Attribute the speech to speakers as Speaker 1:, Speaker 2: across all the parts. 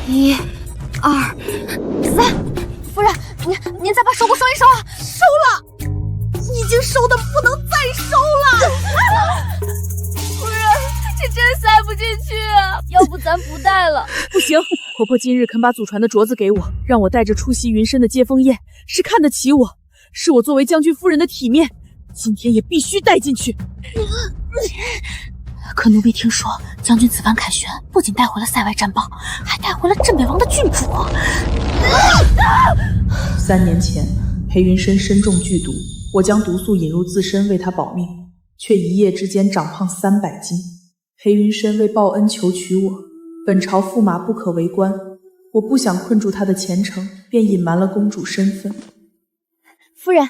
Speaker 1: 1、2、3，夫人，您再把手部收一收啊！
Speaker 2: 收了，已经收的不能再收了。
Speaker 1: 夫人，这真塞不进去啊！要不咱不带了？
Speaker 3: 不行，婆婆今日肯把祖传的镯子给我，让我带着出席云深的接风宴，是看得起我，是我作为将军夫人的体面，今天也必须带进去。
Speaker 1: 可奴婢听说，将军此番凯旋，不仅带回了塞外战报，还带回了镇北王的郡主。
Speaker 3: 3年前，裴云深身中剧毒，我将毒素引入自身为他保命，却一夜之间长胖300斤。裴云深为报恩求娶我，本朝驸马不可为官，我不想困住他的前程，便隐瞒了公主身份。
Speaker 1: 夫人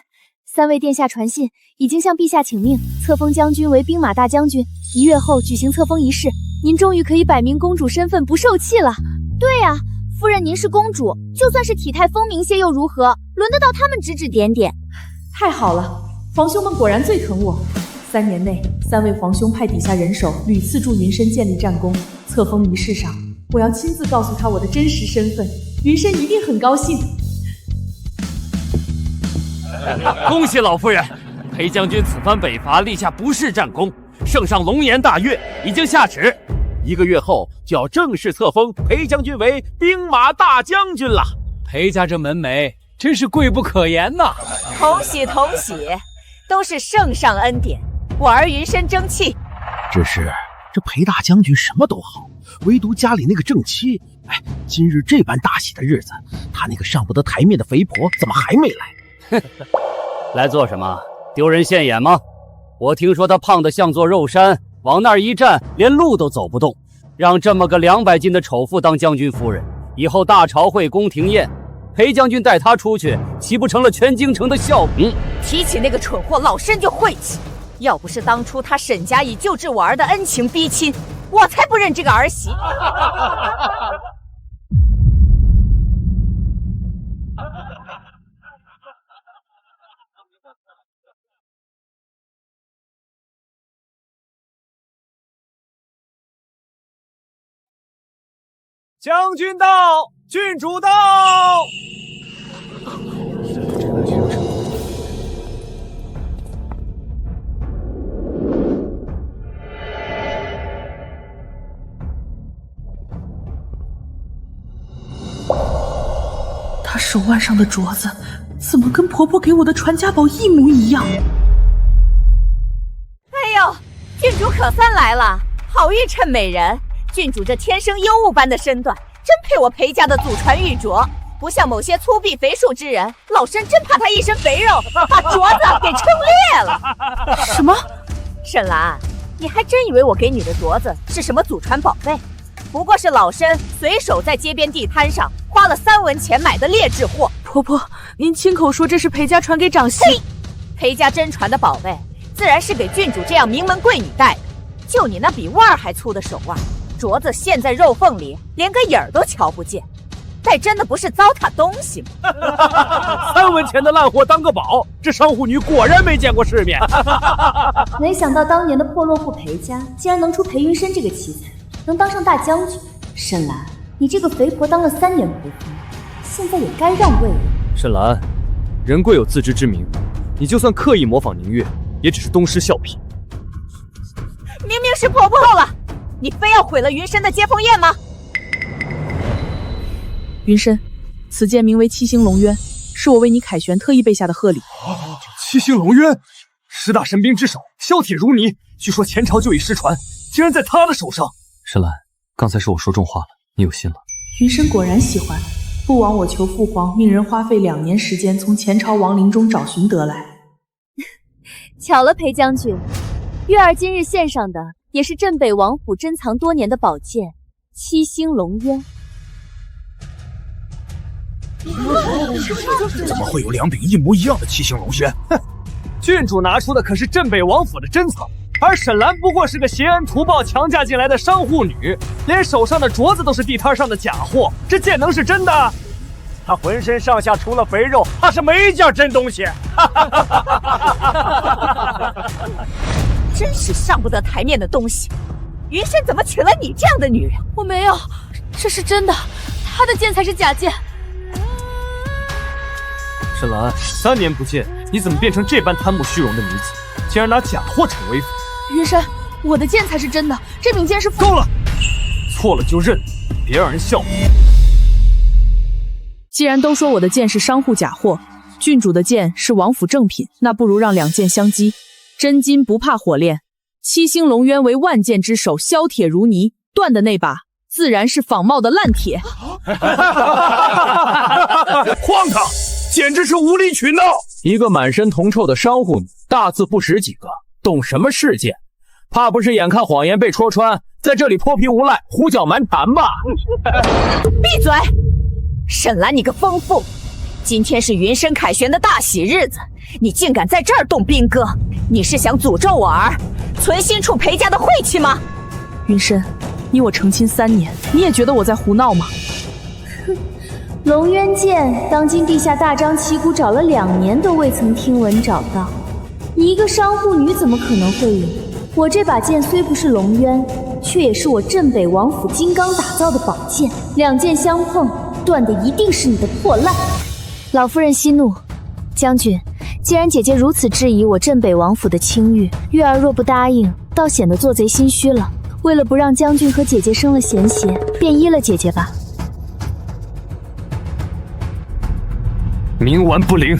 Speaker 1: ，3位殿下传信，已经向陛下请命，册封将军为兵马大将军。1月后举行册封仪式，您终于可以摆明公主身份，不受气了。对啊，夫人您是公主，就算是体态丰明些又如何？轮得到他们指指点点？
Speaker 3: 太好了，皇兄们果然最疼我。3年内，3位皇兄派底下人手屡次助云深建立战功。册封仪式上，我要亲自告诉他我的真实身份，云深一定很高兴。
Speaker 4: 恭喜老夫人，裴将军此番北伐立下不世战功，圣上龙颜大悦，已经下旨，1个月后就要正式册封裴将军为兵马大将军了。
Speaker 5: 裴家这门楣真是贵不可言呐！
Speaker 2: 同喜同喜，都是圣上恩典，我儿云深争气。
Speaker 6: 只是这裴大将军什么都好，唯独家里那个正妻，今日这般大喜的日子，他那个上不得台面的肥婆怎么还没来？
Speaker 4: 来做什么？丢人现眼吗？我听说他胖得像座肉山，往那儿一站，连路都走不动。让这么个200斤的丑妇当将军夫人，以后大朝会、宫廷宴，裴将军带他出去，岂不成了全京城的笑柄？
Speaker 2: 提起那个蠢货，老身就晦气。要不是当初他沈家以救治我儿的恩情逼亲，我才不认这个儿媳。
Speaker 4: 将军到，郡主到。
Speaker 3: 她手腕上的镯子怎么跟婆婆给我的传家宝一模一样？
Speaker 2: 哎呦，郡主可算来了，好玉称美人。郡主这天生尤物般的身段，真配我裴家的祖传玉镯，不像某些粗鄙肥硕之人，老身真怕他一身肥肉把镯子给撑裂了。
Speaker 3: 什么？
Speaker 2: 沈兰，你还真以为我给你的镯子是什么祖传宝贝？不过是老身随手在街边地摊上花了3文钱买的劣质货。
Speaker 3: 婆婆，您亲口说这是裴家传给长媳，
Speaker 2: 裴家真传的宝贝，自然是给郡主这样名门贵女戴的。就你那比腕儿还粗的手腕，镯子陷在肉缝里，连个影儿都瞧不见，戴真的不是糟蹋东西吗
Speaker 4: ？3文钱的烂货当个宝，这商户女果然没见过世面。
Speaker 1: 没想到当年的破落户裴家，竟然能出裴云深这个奇才，能当上大将军。沈兰，你这个肥婆当了3年婆婆，现在也该让位了。
Speaker 5: 沈兰，人贵有自知之明，你就算刻意模仿宁月，也只是东施效颦。
Speaker 2: 明明是婆婆后了，你非要毁了云深的接风宴吗？
Speaker 3: 云深，此剑名为七星龙渊，是我为你凯旋特意备下的贺礼。
Speaker 5: 七星龙渊，10大神兵之首，削铁如泥，据说前朝就已失传，竟然在他的手上。沈兰，刚才是我说重话了，你有心了。
Speaker 3: 云深果然喜欢，不枉我求父皇命人花费2年时间从前朝亡灵中找寻得来。
Speaker 1: 巧了，裴将军，月儿今日献上的也是镇北王府珍藏多年的宝剑七星龙渊。
Speaker 6: 怎么会有2柄一模一样的七星龙轩？
Speaker 4: 哼，郡主拿出的可是镇北王府的珍藏，而沈兰不过是个携恩图报强嫁进来的商户女，连手上的镯子都是地摊上的假货，这剑能是真的？她浑身上下除了肥肉，怕是没一件真东西。
Speaker 2: 真是上不得台面的东西！云深怎么娶了你这样的女人？
Speaker 3: 我没有，这是真的。
Speaker 1: 他的剑才是假剑。
Speaker 5: 沈兰，3年不见，你怎么变成这般贪慕虚荣的女子？竟然拿假货逞威风！
Speaker 1: 云深，我的剑才是真的，这柄剑是
Speaker 5: 够了，错了就认，别让人笑话。
Speaker 3: 既然都说我的剑是商户假货，郡主的剑是王府正品，那不如让两剑相击。真金不怕火炼，7星龙渊为万剑之首，削铁如泥，断的那把自然是仿冒的烂铁。
Speaker 6: 荒唐，简直是无理取闹！一个满身铜臭的商户女，大字不识几个，懂什么世界？怕不是眼看谎言被戳穿，在这里泼皮无赖、胡搅蛮缠吧？
Speaker 2: 闭嘴！沈兰，你个疯妇！今天是云深凯旋的大喜日子，你竟敢在这儿动兵戈！你是想诅咒我儿，存心触裴家的晦气吗？
Speaker 3: 云深，你我成亲3年，你也觉得我在胡闹吗？
Speaker 1: 哼，龙渊剑，当今地下大张旗鼓找了2年都未曾听闻找到，你一个商户女怎么可能会赢？我这把剑虽不是龙渊，却也是我镇北王府金刚打造的宝剑，两剑相碰，断的一定是你的破烂。老夫人息怒，将军，既然姐姐如此质疑我镇北王府的清誉，月儿若不答应，倒显得做贼心虚了。为了不让将军和姐姐生了嫌隙，便依了姐姐吧。
Speaker 5: 冥顽不灵，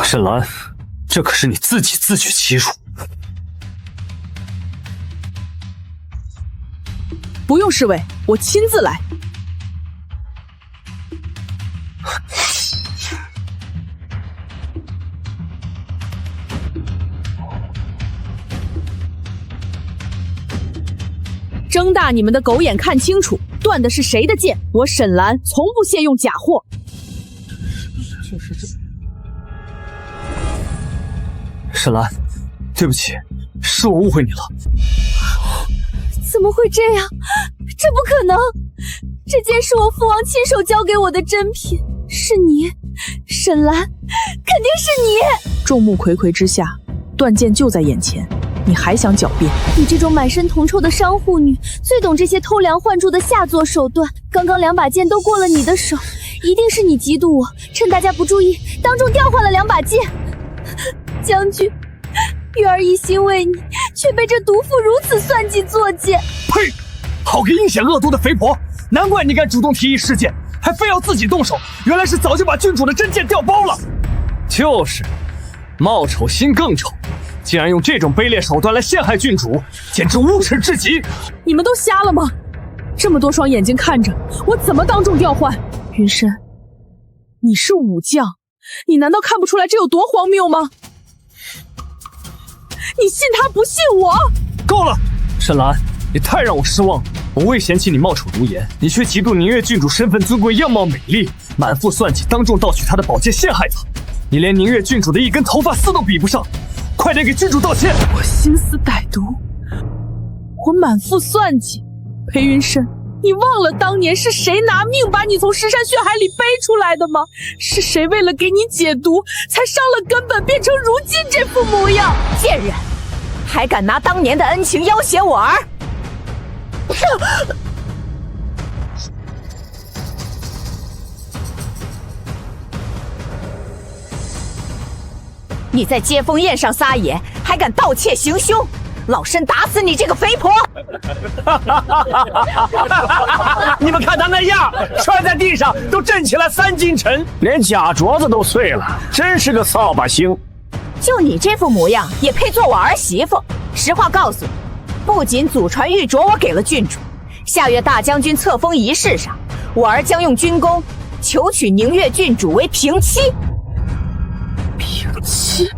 Speaker 5: 沈兰，这可是你自己自取其辱。
Speaker 3: 不用侍卫，我亲自来。睁大你们的狗眼看清楚，断的是谁的剑？我沈兰从不屑用假货。
Speaker 5: 就是这。沈兰，对不起，是我误会你了。
Speaker 1: 怎么会这样？这不可能！这剑是我父王亲手交给我的珍品，是你，沈兰，肯定是你！众目睽睽之下，断剑就在眼前，你还想狡辩？你这种满身铜臭的商户女，最懂这些偷梁换柱的下作手段。刚刚2把剑都过了你的手，一定是你嫉妒我，趁大家不注意，当众调换了2把剑。将军，月儿一心为你，却被这毒妇如此算计作践。
Speaker 5: 呸！好个阴险恶毒的肥婆！难怪你敢主动提议事件，还非要自己动手，原来是早就把郡主的真剑调包了。就是，貌丑心更丑，竟然用这种卑劣手段来陷害郡主，简直无耻至极！
Speaker 3: 你们都瞎了吗？这么多双眼睛看着，我怎么当众调换？云深，你是武将，你难道看不出来这有多荒谬吗？你信他不信我？
Speaker 5: 够了，沈兰，你太让我失望了。我未嫌弃你貌丑如颜，你却极度宁愿郡主身份尊贵、样貌美丽，满腹算计，当众盗取她的宝剑陷害她。你连宁愿郡主的一根头发丝都比不上，快点给郡主道歉！
Speaker 3: 我心思歹毒，我满腹算计。裴云深，你忘了当年是谁拿命把你从尸山血海里背出来的吗？是谁为了给你解毒，才伤了根本，变成如今这副模样？
Speaker 2: 贱人，还敢拿当年的恩情要挟我儿！你在接风宴上撒野，还敢盗窃行凶！老身打死你这个肥婆！
Speaker 6: 你们看他那样，摔在地上都震起了3斤沉，连假镯子都碎了，真是个扫把星。
Speaker 2: 就你这副模样，也配做我儿媳妇？实话告诉你，不仅祖传玉镯我给了郡主，下月大将军册封仪式上，我儿将用军功求娶宁月郡主为平妻。
Speaker 3: 平妻？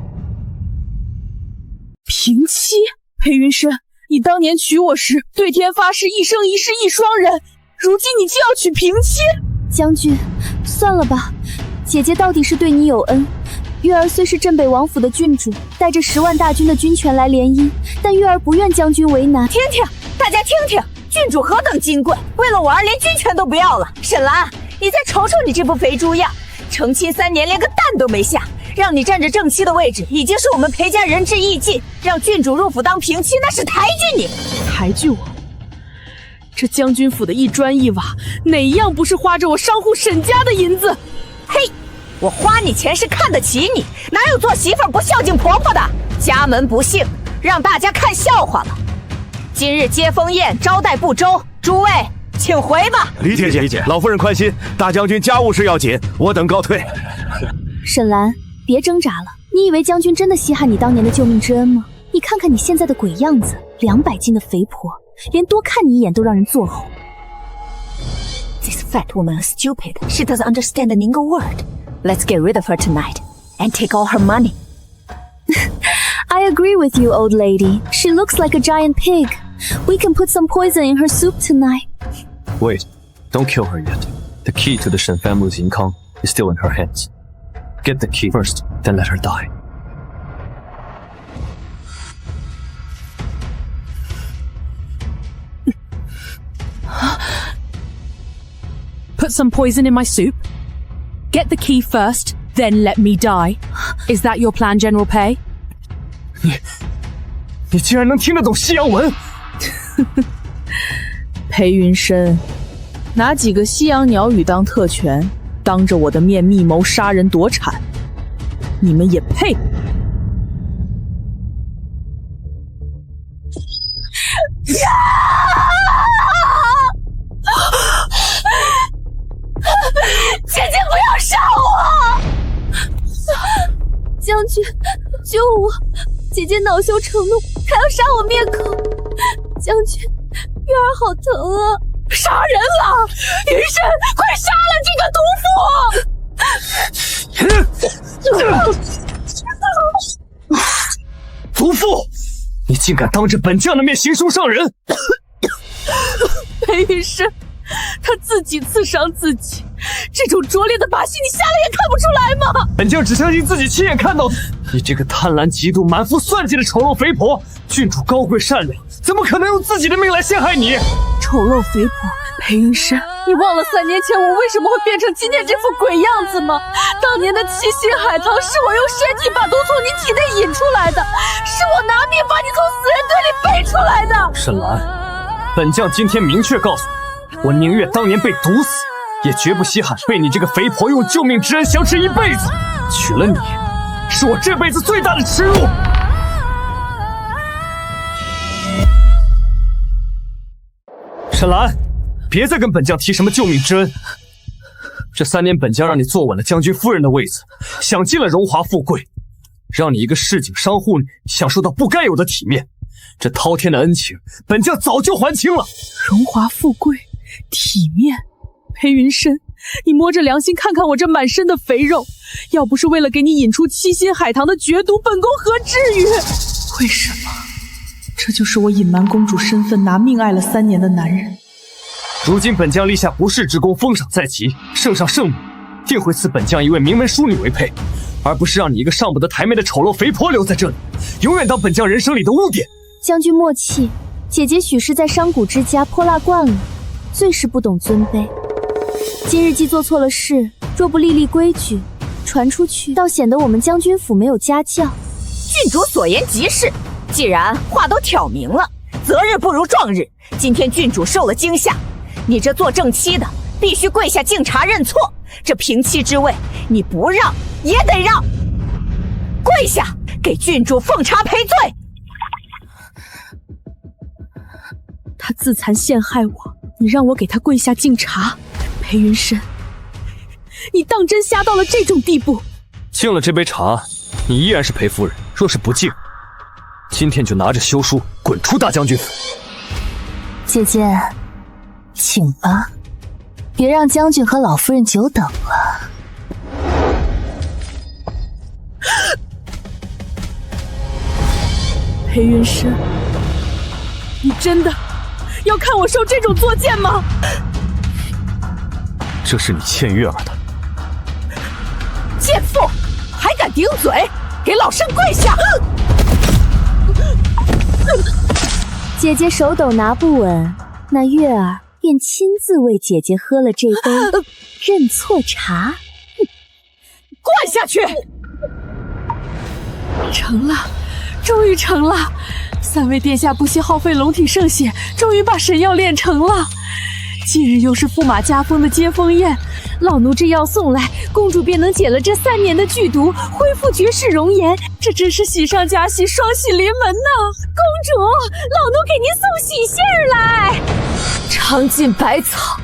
Speaker 3: 平妻？裴云深，你当年娶我时对天发誓一生一世一双人，如今你就要娶平妻？
Speaker 1: 将军，算了吧，姐姐到底是对你有恩。月儿虽是镇北王府的郡主，带着10万大军的军权来联姻，但月儿不愿将军为难。
Speaker 2: 听听，大家听听，郡主何等金贵，为了我儿连军权都不要了。沈兰，你再瞅瞅你这副肥猪样，成亲3年连个蛋都没下，让你占着正妻的位置，已经是我们裴家仁至义尽。让郡主入府当平妻，那是抬举你。
Speaker 3: 抬举我？这将军府的一砖一瓦，哪一样不是花着我商户沈家的银子？
Speaker 2: 嘿，我花你钱是看得起你，哪有做媳妇不孝敬婆婆的？家门不幸，让大家看笑话了。今日接风宴招待不周，诸位请回吧。
Speaker 7: 理解理解，老夫人宽心，大将军家务事要紧，我等告退。
Speaker 1: 沈兰，别挣扎了。你以为将军真的稀罕你当年的救命之恩吗？你看看你现在的鬼样子，200斤的肥婆，连多看你一眼都让人作呕。
Speaker 2: This fat woman is stupid. She doesn't understand a single word. Let's get rid of her tonight and take all her money.
Speaker 1: I agree with you, old lady. She looks like a giant pig. We can put some poison in her soup tonight.
Speaker 5: Wait, don't kill her yet. The key to the Shen family's income is still in her hands. Get the key first, then let her die.
Speaker 3: Put some poison in my soup? Get the key first, then let me die. Is that your plan, General Pei?
Speaker 5: 你竟然能听得懂西洋文？
Speaker 3: 裴云深，拿几个西洋鸟语当特权，当着我的面密谋杀人夺产，你们也配？
Speaker 2: 姐姐不要杀我！
Speaker 1: 将军，救我！姐姐恼羞成怒，她要杀我灭口。将军，月儿好疼啊！
Speaker 2: 杀人了！云深，快杀了这个毒妇！
Speaker 5: 毒妇，你竟敢当着本将的面行凶伤人！
Speaker 3: 裴云深，他自己刺伤自己，这种拙劣的把戏你瞎了眼看不出来吗？
Speaker 5: 本将只相信自己亲眼看到的。你这个贪婪嫉妒、满腹算计的丑陋肥婆！郡主高贵善良，怎么可能用自己的命来陷害你？
Speaker 3: 丑陋肥婆，裴云深，你忘了3年前我为什么会变成今天这副鬼样子吗？当年的七星海棠是我用身体把毒从你体内引出来的，是我拿命把你从死人堆里背出来的。
Speaker 5: 沈兰，本将今天明确告诉你，我宁愿当年被毒死，也绝不稀罕被你这个肥婆用救命之恩相持一辈子。娶了你，是我这辈子最大的耻辱。沈兰，别再跟本将提什么救命之恩。这3年，本将让你坐稳了将军夫人的位子，享尽了荣华富贵，让你一个市井商户女享受到不该有的体面。这滔天的恩情，本将早就还清了。
Speaker 3: 荣华富贵，体面。裴云深，你摸着良心看看我这满身的肥肉，要不是为了给你引出七星海棠的绝毒，本宫何至于？为什么？这就是我隐瞒公主身份，拿命爱了3年的男人。
Speaker 5: 如今本将立下不世之功，封赏在即，圣上圣母定会赐本将一位名门淑女为配，而不是让你一个上不得台面的丑陋肥婆留在这里，永远当本将人生里的污点。
Speaker 1: 将军莫气，姐姐许是在商贾之家泼辣惯了，最是不懂尊卑。今日既做错了事，若不立立规矩，传出去，倒显得我们将军府没有家教。
Speaker 2: 郡主所言极是，既然话都挑明了，择日不如撞日。今天郡主受了惊吓，你这做正妻的必须跪下敬茶认错，这平妻之位你不让也得让。跪下，给郡主奉茶赔罪。
Speaker 3: 他自残陷害我，你让我给他跪下敬茶？裴云深，你当真瞎到了这种地步？
Speaker 5: 敬了这杯茶，你依然是裴夫人；若是不敬，今天就拿着休书滚出大将军府。
Speaker 1: 姐姐，请吧，别让将军和老夫人久等了。
Speaker 3: 裴云深，你真的要看我受这种作践吗？
Speaker 5: 这是你欠月儿的。
Speaker 2: 贱妇，还敢顶嘴，给老身跪下！
Speaker 1: 姐姐手抖拿不稳，那月儿便亲自为姐姐喝了这杯认错茶。
Speaker 2: 灌下去！
Speaker 3: 成了，终于成了！三位殿下不惜耗费龙体圣血，终于把神药炼成了。今日又是驸马加封的接风宴，老奴这药送来，公主便能解了这3年的剧毒，恢复绝世容颜，这真是喜上加喜，双喜临门呐！公主，老奴给您送喜信儿来。尝尽百草，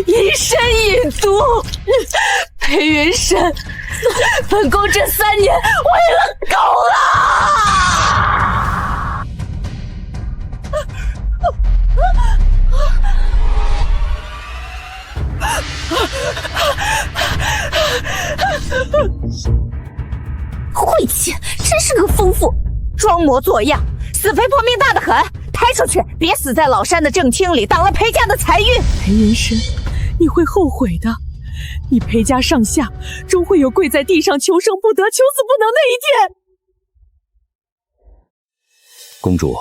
Speaker 3: 一身饮毒。裴云深，本宫这3年为了狗了。
Speaker 2: 晦气，真是个疯妇，装模作样，死肥婆命大得很，抬出去，别死在老山的正厅里，挡了裴家的财运。
Speaker 3: 裴云深，你会后悔的，你裴家上下终会有跪在地上求生不得、求死不能的一天。
Speaker 6: 公主，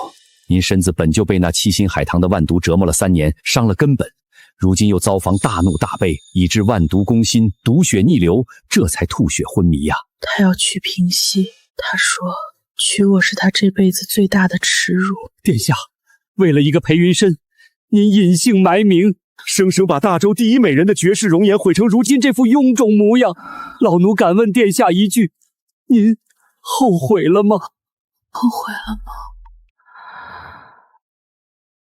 Speaker 6: 您身子本就被那七星海棠的万毒折磨了3年，伤了根本，如今又遭逢大怒大悲，以致万毒攻心，毒血逆流，这才吐血昏迷呀。
Speaker 3: 他要去平息，他说娶我是他这辈子最大的耻辱。
Speaker 4: 殿下，为了一个裴云深，您隐姓埋名，生生把大周第一美人的绝世容颜毁成如今这副臃肿模样。老奴敢问殿下一句，您后悔了吗？
Speaker 3: 后悔了吗？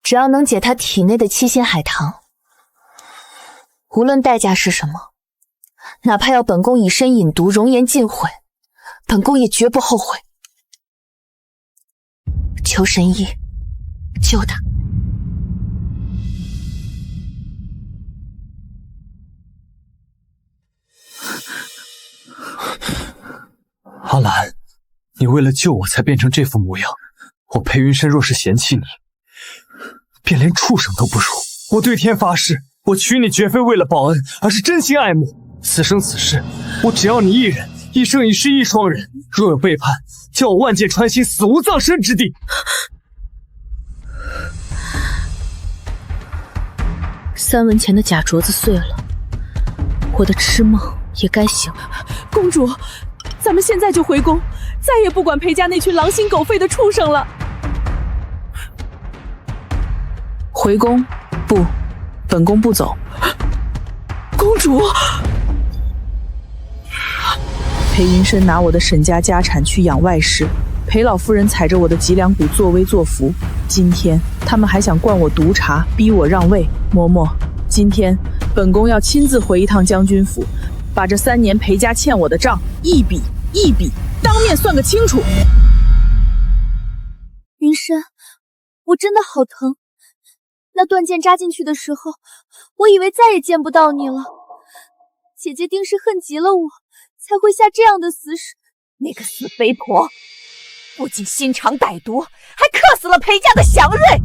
Speaker 1: 只要能解他体内的七星海棠，无论代价是什么，哪怕要本宫以身饮毒，容颜尽毁，本宫也绝不后悔。求神医救他。
Speaker 5: 阿兰，你为了救我才变成这副模样，我裴云深若是嫌弃你，便连畜生都不如。我对天发誓，我娶你绝非为了报恩，而是真心爱慕。此生此世，我只要你一人，一生一世一双人。若有背叛，叫我万箭穿心，死无葬身之地。
Speaker 3: 3文钱的假镯子碎了，我的痴梦也该醒了。公主，咱们现在就回宫，再也不管裴家那群狼心狗肺的畜生了。回宫？不，本宫不走。公主，裴云深拿我的沈家家产去养外室，裴老夫人踩着我的脊梁骨作威作福。今天他们还想灌我毒茶，逼我让位。嬷嬷，今天本宫要亲自回一趟将军府，把这3年裴家欠我的账一笔一笔当面算个清楚。
Speaker 1: 云深，我真的好疼。那断剑扎进去的时候，我以为再也见不到你了。姐姐定是恨极了我，才会下这样的死使。
Speaker 2: 那个死肥婆，不仅心肠歹毒，还克死了裴家的祥瑞。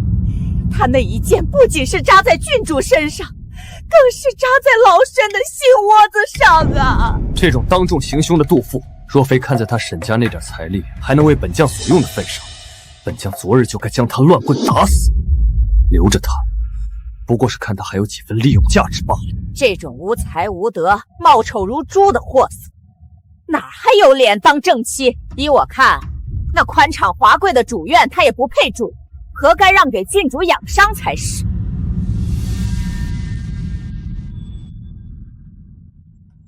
Speaker 2: 她那一剑不仅是扎在郡主身上，更是扎在老身的心窝子上啊！
Speaker 5: 这种当众行凶的妒妇，若非看在他沈家那点财力还能为本将所用的份上，本将昨日就该将他乱棍打死。留着他，不过是看他还有几分利用价值罢了。
Speaker 2: 这种无才无德、貌丑如猪的货色，哪还有脸当正妻？依我看，那宽敞华贵的主院他也不配住，何该让给郡主养伤才是。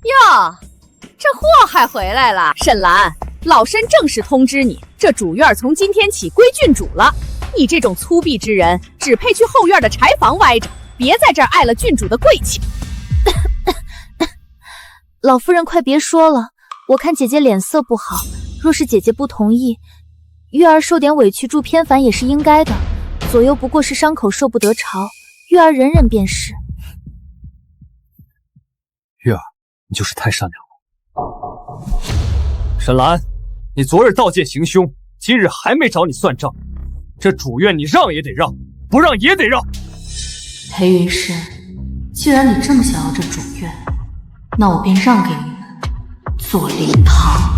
Speaker 2: 哟，这货还回来了。沈兰，老身正式通知你，这主院从今天起归郡主了。你这种粗鄙之人，只配去后院的柴房歪着，别在这儿碍了郡主的贵气。
Speaker 1: 老夫人，快别说了，我看姐姐脸色不好，若是姐姐不同意，月儿受点委屈助偏烦也是应该的。左右不过是伤口受不得潮，月儿忍忍便是。
Speaker 5: 月儿，你就是太善良了。沈兰，你昨日盗剑行凶，今日还没找你算账。这主院你让也得让，不让也得让。
Speaker 8: 裴云深，既然你这么想要这主院，那我便让给你们做灵堂。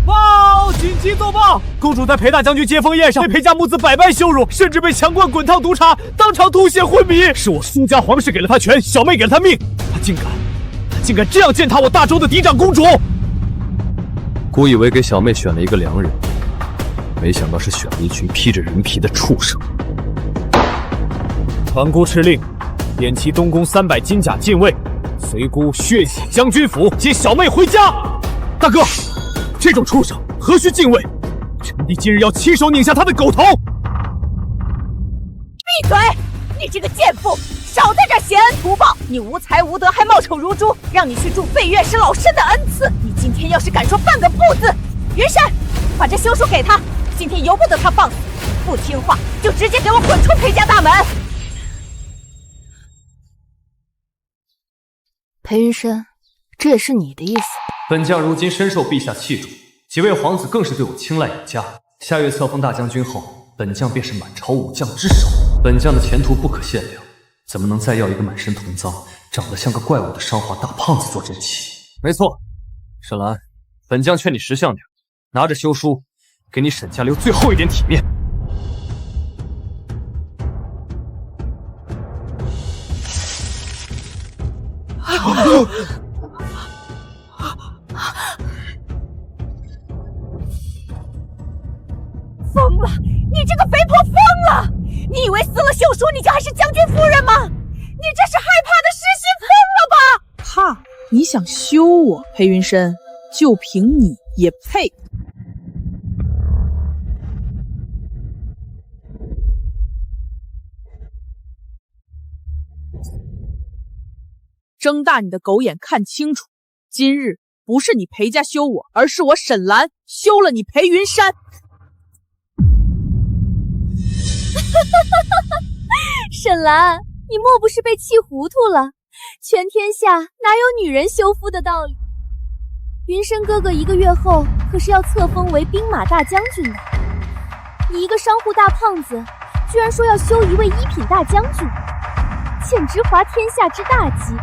Speaker 5: 报！紧急奏报！公主在裴大将军接风宴上被裴家母子百般羞辱，甚至被强灌滚烫毒茶，当场吐血昏迷。是我苏家皇室给了她权，小妹给了她命，她竟敢这样践踏我大周的嫡长公主！孤以为给小妹选了一个良人，没想到是选了一群披着人皮的畜生。
Speaker 6: 团姑敕令，点齐东宫300金甲禁卫，随姑血洗将军府，接小妹回家。大哥，这种畜生何须禁卫？臣弟今日要亲手拧下他的狗头！
Speaker 2: 闭嘴！你这个贱妇，少在这挟恩图报！你无才无德，还貌丑如猪，让你去助废院士老身的恩赐。你今天要是敢说半个不字，云山，把这休书给他，今天由不得他放肆。不听话就直接给我滚出裴家大门！
Speaker 1: 裴云深，这也是你的意思？
Speaker 5: 本将如今深受陛下器重，几位皇子更是对我青睐有加。下阅册封大将军后，本将便是满朝武将之首。本将的前途不可限量，怎么能再要一个满身铜脏、长得像个怪物的商华大胖子做正妻？没错，沈兰，本将劝你识相点，拿着休书，给你沈家留最后一点体面。
Speaker 2: 疯了！你这个肥婆疯了！你以为撕了休书你就还是将军夫人吗？你这是害怕的失心疯了吧？
Speaker 3: 怕？你想休我？裴云深，就凭你也配？睁大你的狗眼看清楚，今日不是你裴家休我，而是我沈兰休了你裴云山。
Speaker 1: 沈兰，你莫不是被气糊涂了？全天下哪有女人休夫的道理？云深哥哥1个月后可是要册封为兵马大将军的，你一个商户大胖子，居然说要休一位1品大将军，简直滑天下之大稽！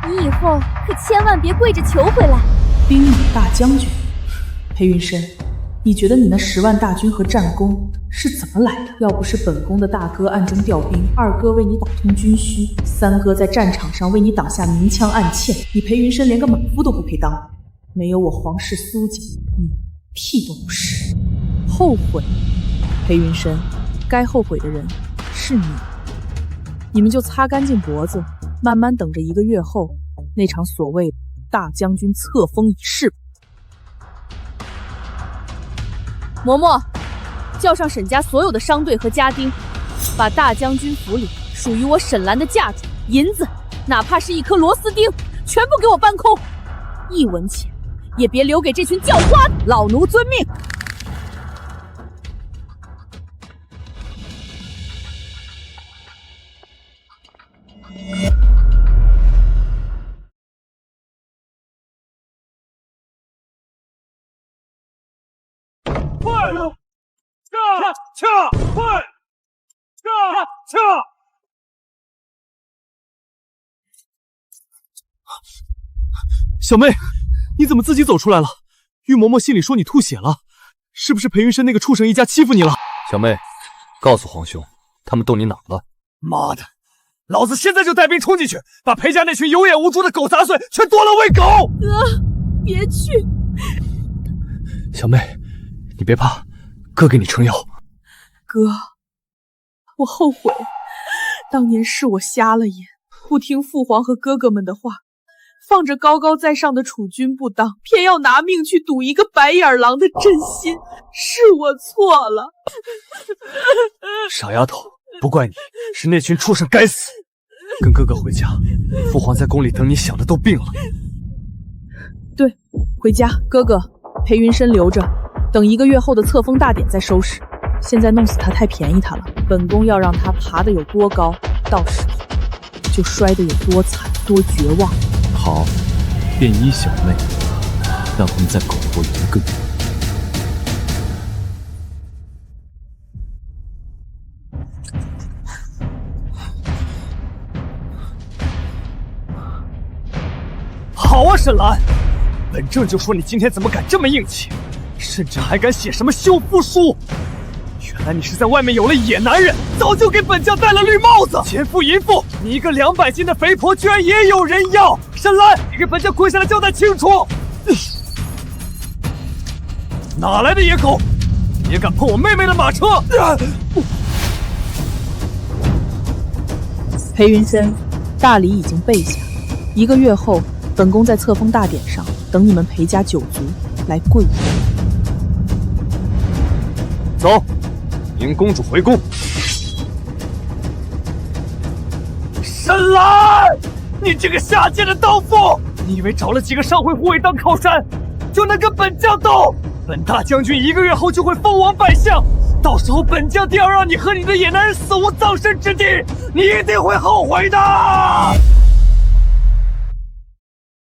Speaker 1: 你以后可千万别跪着求回来。
Speaker 3: 兵马大将军，裴云深，你觉得你那10万大军和战功是怎么来的？要不是本宫的大哥暗中调兵，二哥为你打通军需，三哥在战场上为你挡下明枪暗箭，你裴云深连个马夫都不配当。没有我皇室苏家，你屁都不是。后悔？裴云深，该后悔的人是你。你们就擦干净脖子，慢慢等着1个月后那场所谓大将军册封仪式吧。嬷嬷，叫上沈家所有的商队和家丁，把大将军府里属于我沈兰的嫁妆、银子，哪怕是1颗螺丝钉，全部给我搬空，1文钱也别留给这群叫花的。老奴遵命。
Speaker 6: 快！撤！快！撤！
Speaker 5: 小妹，你怎么自己走出来了？玉嬷嬷信里说你吐血了，是不是裴云深那个畜生一家欺负你了？小妹，告诉皇兄，他们动你哪了？
Speaker 6: 妈的，老子现在就带兵冲进去，把裴家那群有眼无珠的狗杂碎全剁了喂狗！
Speaker 3: 哥，别去！
Speaker 5: 小妹，你别怕，哥给你撑腰。
Speaker 3: 哥，我后悔，当年是我瞎了眼，不听父皇和哥哥们的话，放着高高在上的储君不当，偏要拿命去赌一个白眼狼的真心，是我错了。
Speaker 5: 傻丫头，不怪你，是那群畜生该死。跟哥哥回家，父皇在宫里等你，想的都病了。
Speaker 3: 对，回家。哥哥，裴云深留着，等1个月后的册封大典再收拾。现在弄死他太便宜他了，本宫要让他爬得有多高，到时候就摔得有多惨多绝望。
Speaker 5: 好，便衣小妹，让他们再苟活1个月。
Speaker 6: 好啊，沈兰，本正就说你今天怎么敢这么硬气，甚至还敢写什么休夫书。原来你是在外面有了野男人，早就给本将戴了绿帽子。奸夫淫妇，你一个200斤的肥婆，居然也有人要！沈兰，你给本将跪下来交代清楚！哪来的野狗，
Speaker 5: 也敢碰我妹妹的马车！
Speaker 3: 裴云深，大礼已经备下，1个月后，本宫在册封大典上等你们裴家9族来跪拜。
Speaker 5: 走，迎公主回宫。深蓝，你这个下贱的刀妇！你以为找了几个上回护卫当靠山，就能跟本将斗？本大将军1个月后就会封王拜相，到时候本将定要让你和你的野男人死无葬身之地，你一定会后悔的！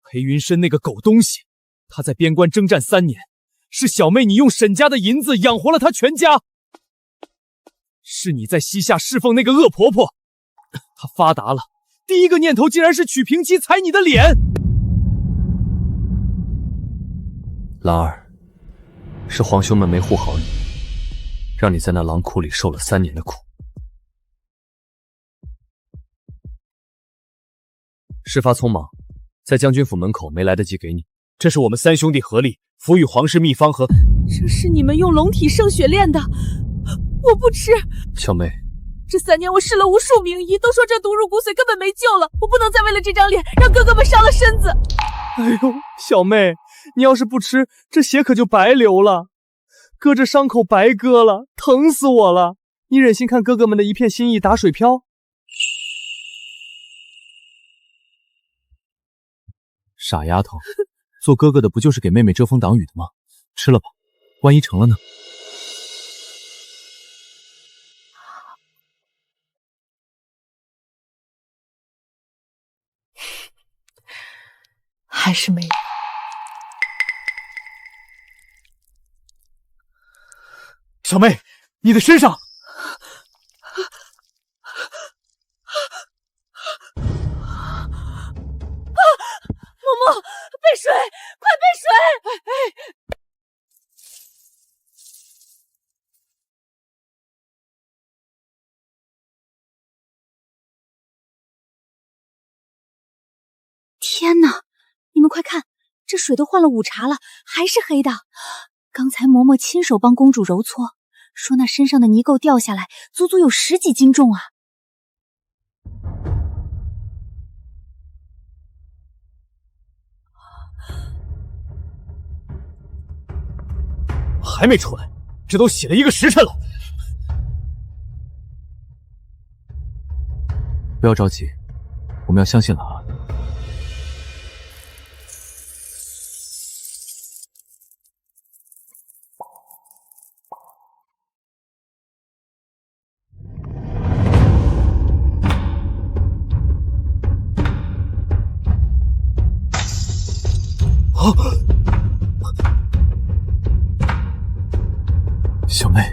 Speaker 5: 裴云深那个狗东西，他在边关征战3年，是小妹你用沈家的银子养活了他全家，是你在西夏侍奉那个恶婆婆，她发达了，第一个念头竟然是娶平妻踩你的脸。兰儿，是皇兄们没护好你，让你在那狼窟里受了3年的苦。事发匆忙，在将军府门口没来得及给你，这是我们3兄弟合力赋予皇室秘方和……
Speaker 1: 这是你们用龙体圣血炼的，我不吃。
Speaker 5: 小妹，
Speaker 1: 这3年我试了无数名医，都说这毒入骨髓根本没救了，我不能再为了这张脸让哥哥们伤了身子。
Speaker 5: 哎呦，小妹，你要是不吃，这血可就白流了，割着伤口白割了，疼死我了！你忍心看哥哥们的一片心意打水漂？傻丫头，做哥哥的不就是给妹妹遮风挡雨的吗？吃了吧，万一成了呢？
Speaker 8: 还是没有。
Speaker 5: 小妹，你的身上……
Speaker 1: 嬷，备水，快备水！天哪，你们快看，这水都换了5茬了，还是黑的。刚才嬷嬷亲手帮公主揉搓，说那身上的泥垢掉下来，足足有10几斤重啊！
Speaker 5: 还没出来，这都洗了1个时辰了。不要着急，我们要相信兰儿。小妹，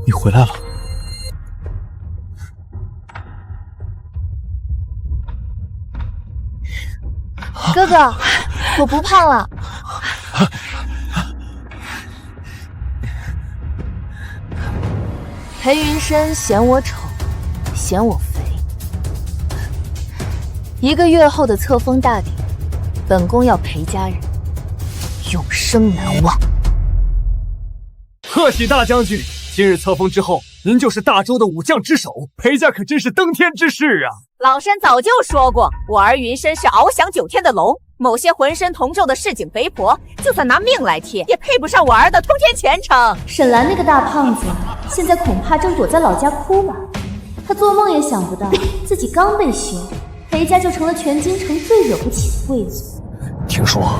Speaker 5: 你回来了。
Speaker 1: 哥哥，我不胖了。裴云深嫌我丑，嫌我肥。1个月后的册封大典，本宫要裴家人永生难忘。
Speaker 5: 贺喜大将军，今日册封之后，您就是大周的武将之首，裴家可真是登天之事啊！
Speaker 2: 老身早就说过，我儿云深是翱翔9天的龙，某些浑身铜皱的市井肥婆，就算拿命来贴，也配不上我儿的通天前程。
Speaker 1: 沈兰那个大胖子，现在恐怕正躲在老家哭吧。他做梦也想不到，自己刚被休，裴家就成了全京城最惹不起的贵族。
Speaker 5: 听说，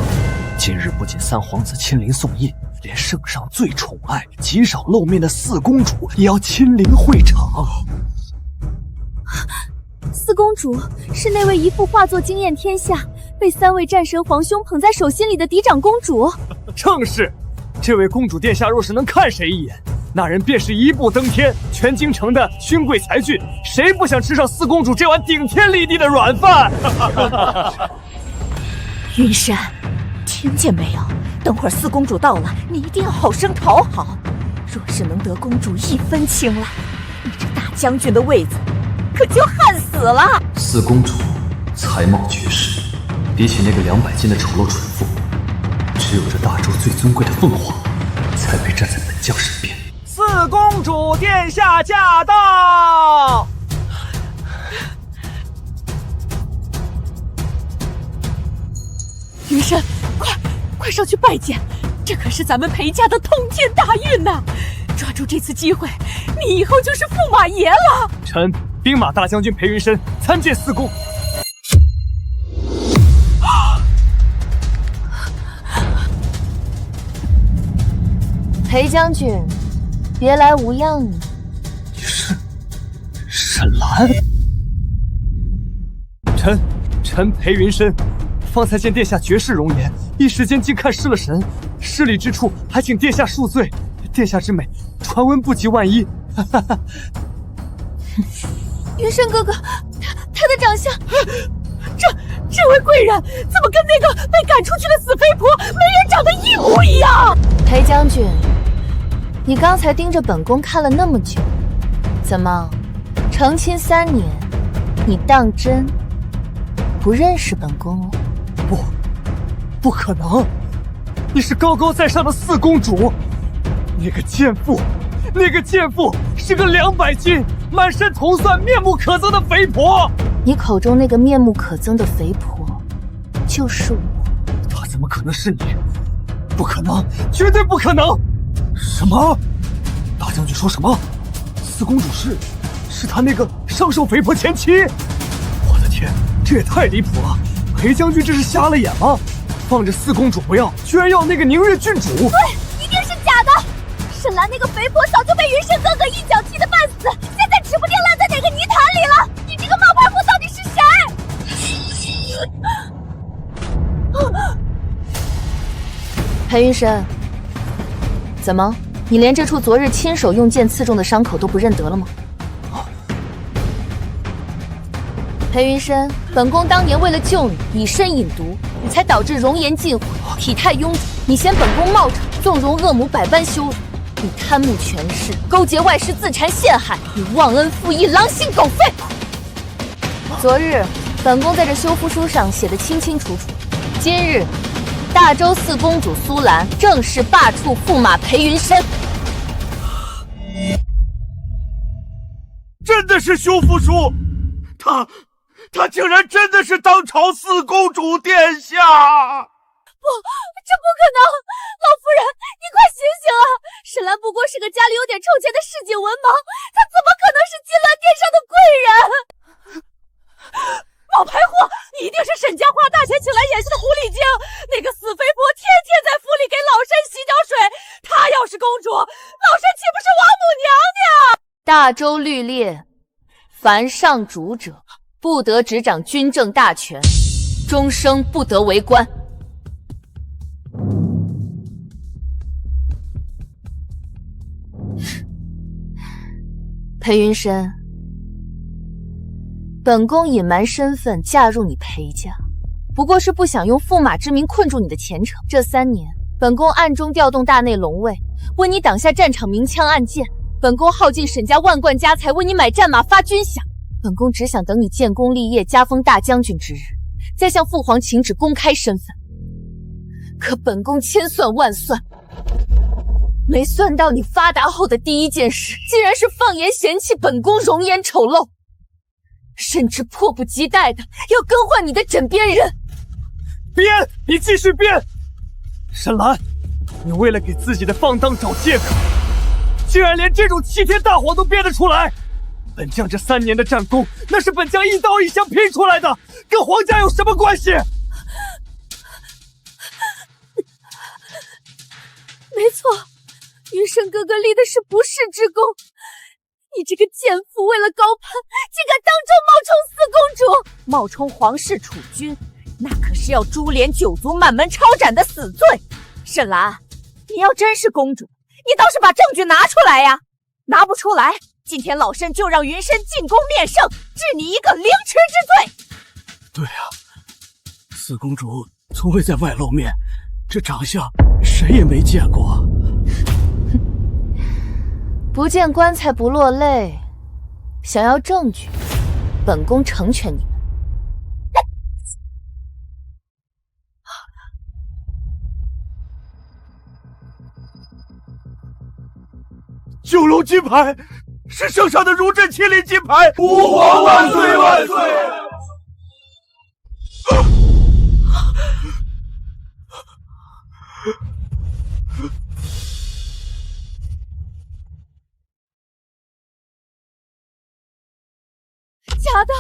Speaker 5: 今日不仅3皇子亲临送印，连圣上最宠爱、极少露面的4公主也要亲临会场。
Speaker 1: 4公主是那位一副画作惊艳天下，被3位战神皇兄捧在手心里的嫡长公主。
Speaker 5: 正是，这位公主殿下若是能看谁一眼，那人便是一步登天。全京城的勋贵才俊，谁不想吃上4公主这碗顶天立地的软饭？
Speaker 2: 云深，听见没有？等会儿4公主到了，你一定要好生讨好。若是能得公主1分青睐，你这大将军的位子可就旱死了。
Speaker 9: 4公主才貌绝世，比起那个200斤的丑陋蠢妇，只有这大周最尊贵的凤凰才还配站在本将身边？
Speaker 5: 四公主殿下驾到！
Speaker 2: 云深，快上去拜见，这可是咱们裴家的通天大运呐！抓住这次机会，你以后就是驸马爷了。
Speaker 5: 臣兵马大将军裴云深参见四公。
Speaker 1: 裴将军，别来无恙呢。
Speaker 5: 沈兰，臣裴云深，方才见殿下绝世容颜，一时间竟看失了神，失礼之处还请殿下恕罪。殿下之美，传闻不及万一。
Speaker 1: 云深哥哥，他的长相，
Speaker 2: 这位贵人怎么跟那个被赶出去的死肥婆美人长得一模一样？
Speaker 1: 裴将军，你刚才盯着本宫看了那么久，怎么，成亲3年，你当真不认识本宫哦？
Speaker 5: 不可能！你是高高在上的四公主，那个贱妇是个200斤、满身铜蒜、面目可憎的肥婆。
Speaker 1: 你口中那个面目可憎的肥婆，就是我。
Speaker 5: 她怎么可能是你？不可能，绝对不可能！什么？大将军说什么？四公主是他那个上寿肥婆前妻？我的天，这也太离谱了！裴将军这是瞎了眼吗？放着四公主不要，居然要那个宁月郡主？
Speaker 1: 对，一定是假的。沈兰那个肥婆早就被云深哥哥一脚踢得半死，现在指不定烂在哪个泥潭里了。你这个冒牌货到底是谁？裴云深，怎么，你连这处昨日亲手用剑刺中的伤口都不认得了吗？裴云深，本宫当年为了救你，以身饮毒，你才导致容颜尽毁，体态臃肿。你嫌本宫冒充，纵容恶母百般羞辱。你贪慕权势，勾结外室自残陷害，你忘恩负义，狼心狗肺。昨日本宫在这休夫书上写得清清楚楚，今日大周四公主苏兰正式罢黜驸马裴云深。
Speaker 7: 真的是休夫书，他竟然真的是当朝四公主殿下！
Speaker 1: 不，这不可能！老夫人，你快醒醒啊！沈兰不过是个家里有点臭钱的市井文盲，她怎么可能是金銮殿上的贵人？
Speaker 2: 冒牌货，你一定是沈家花大钱请来演戏的狐狸精！那个死肥婆天天在府里给老身洗脚水，她要是公主，老身岂不是王母娘娘？
Speaker 1: 大周律列，凡上主者，不得执掌军政大权，终生不得为官。裴云深，本宫隐瞒身份嫁入你裴家，不过是不想用驸马之名困住你的前程。这3年，本宫暗中调动大内龙卫，为你挡下战场明枪暗箭。本宫耗尽沈家万贯家财，为你买战马发军饷。本宫只想等你建功立业，加封大将军之日，再向父皇请旨公开身份。可本宫千算万算，没算到你发达后的第一件事，竟然是放言嫌弃本宫容颜丑陋，甚至迫不及待的要更换你的枕边人。
Speaker 5: 编，你继续编。沈兰，你为了给自己的放荡找借口，竟然连这种齐天大谎都编得出来。本将这3年的战功，那是本将一刀一枪拼出来的，跟皇家有什么关系？
Speaker 1: 没错，云深哥哥立的是不世之功。你这个贱妇，为了高攀，竟敢当众冒充四公主，
Speaker 2: 冒充皇室储君，那可是要株连9族、满门抄斩的死罪。沈兰，你要真是公主，你倒是把证据拿出来呀！拿不出来，今天老身就让云深进宫面圣，治你一个凌迟之罪。
Speaker 10: 对啊，四公主从未在外露面，这长相谁也没见过。
Speaker 1: 不见棺材不落泪，想要证据，本宫成全你们。
Speaker 7: 九龙金牌，是圣上的如朕亲临金牌！吾皇万岁万岁！
Speaker 1: 假的，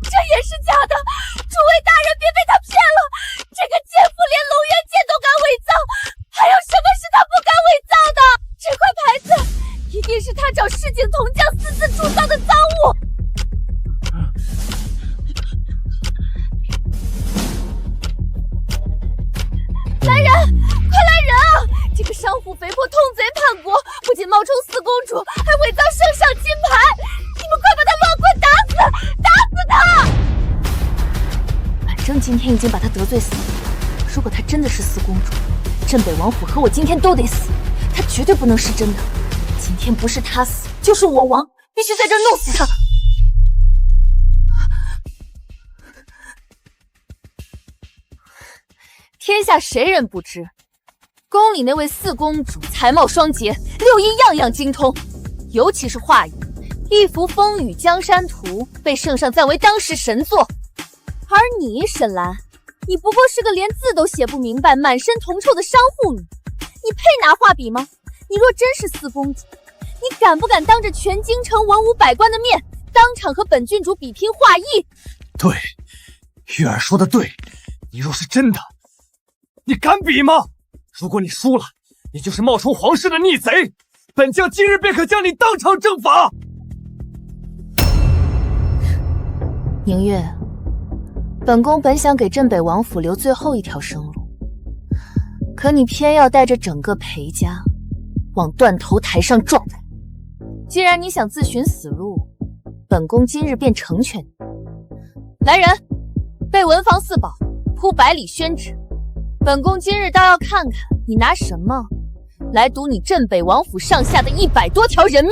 Speaker 1: 这也是假的！诸位大人别被他骗了，这个奸夫连龙元剑都敢伪造，还有什么是他不敢伪造的？这块牌子一定是他找市井铜匠私自铸造的赃物。来人，快来人啊！这个商户肥婆痛贼叛国，不仅冒充四公主，还伪造圣上金牌！你们快把他乱棍打死！打死他！反正今天已经把他得罪死了。如果他真的是四公主，镇北王府和我今天都得死。他绝对不能是真的。今天不是他死，就是我亡，必须在这儿弄死他！天下谁人不知，宫里那位四公主才貌双洁，六艺样样精通，尤其是画艺，一幅《风雨江山图》被圣上赞为当时神作。而你沈兰，你不过是个连字都写不明白、满身铜臭的商户女，你配拿画笔吗？你若真是四公主，你敢不敢当着全京城文武百官的面，当场和本郡主比拼画艺？
Speaker 5: 对，月儿说的对，你若是真的，你敢比吗？如果你输了，你就是冒充皇室的逆贼，本将今日便可将你当场正法。
Speaker 1: 宁月，本宫本想给镇北王府留最后一条生路，可你偏要带着整个裴家往断头台上撞。既然你想自寻死路，本宫今日便成全你。来人，备文房四宝，铺百里宣旨。本宫今日倒要看看你拿什么来赌你镇北王府上下的100多条人命。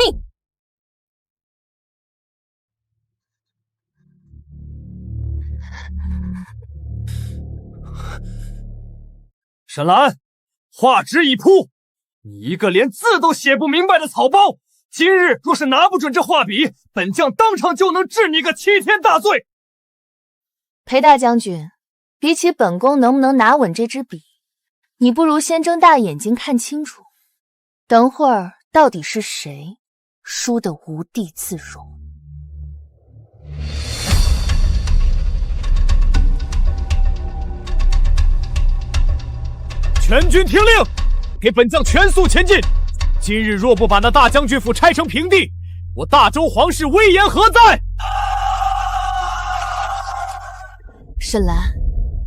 Speaker 5: 沈兰，画纸已铺，你一个连字都写不明白的草包，今日若是拿不准这画笔，本将当场就能治你个7天大罪。
Speaker 1: 裴大将军，比起本宫能不能拿稳这支笔，你不如先睁大眼睛看清楚，等会儿到底是谁输得无地自容。
Speaker 5: 全军听令，给本将全速前进！今日若不把那大将军府拆成平地，我大周皇室威严何在？
Speaker 1: 沈兰，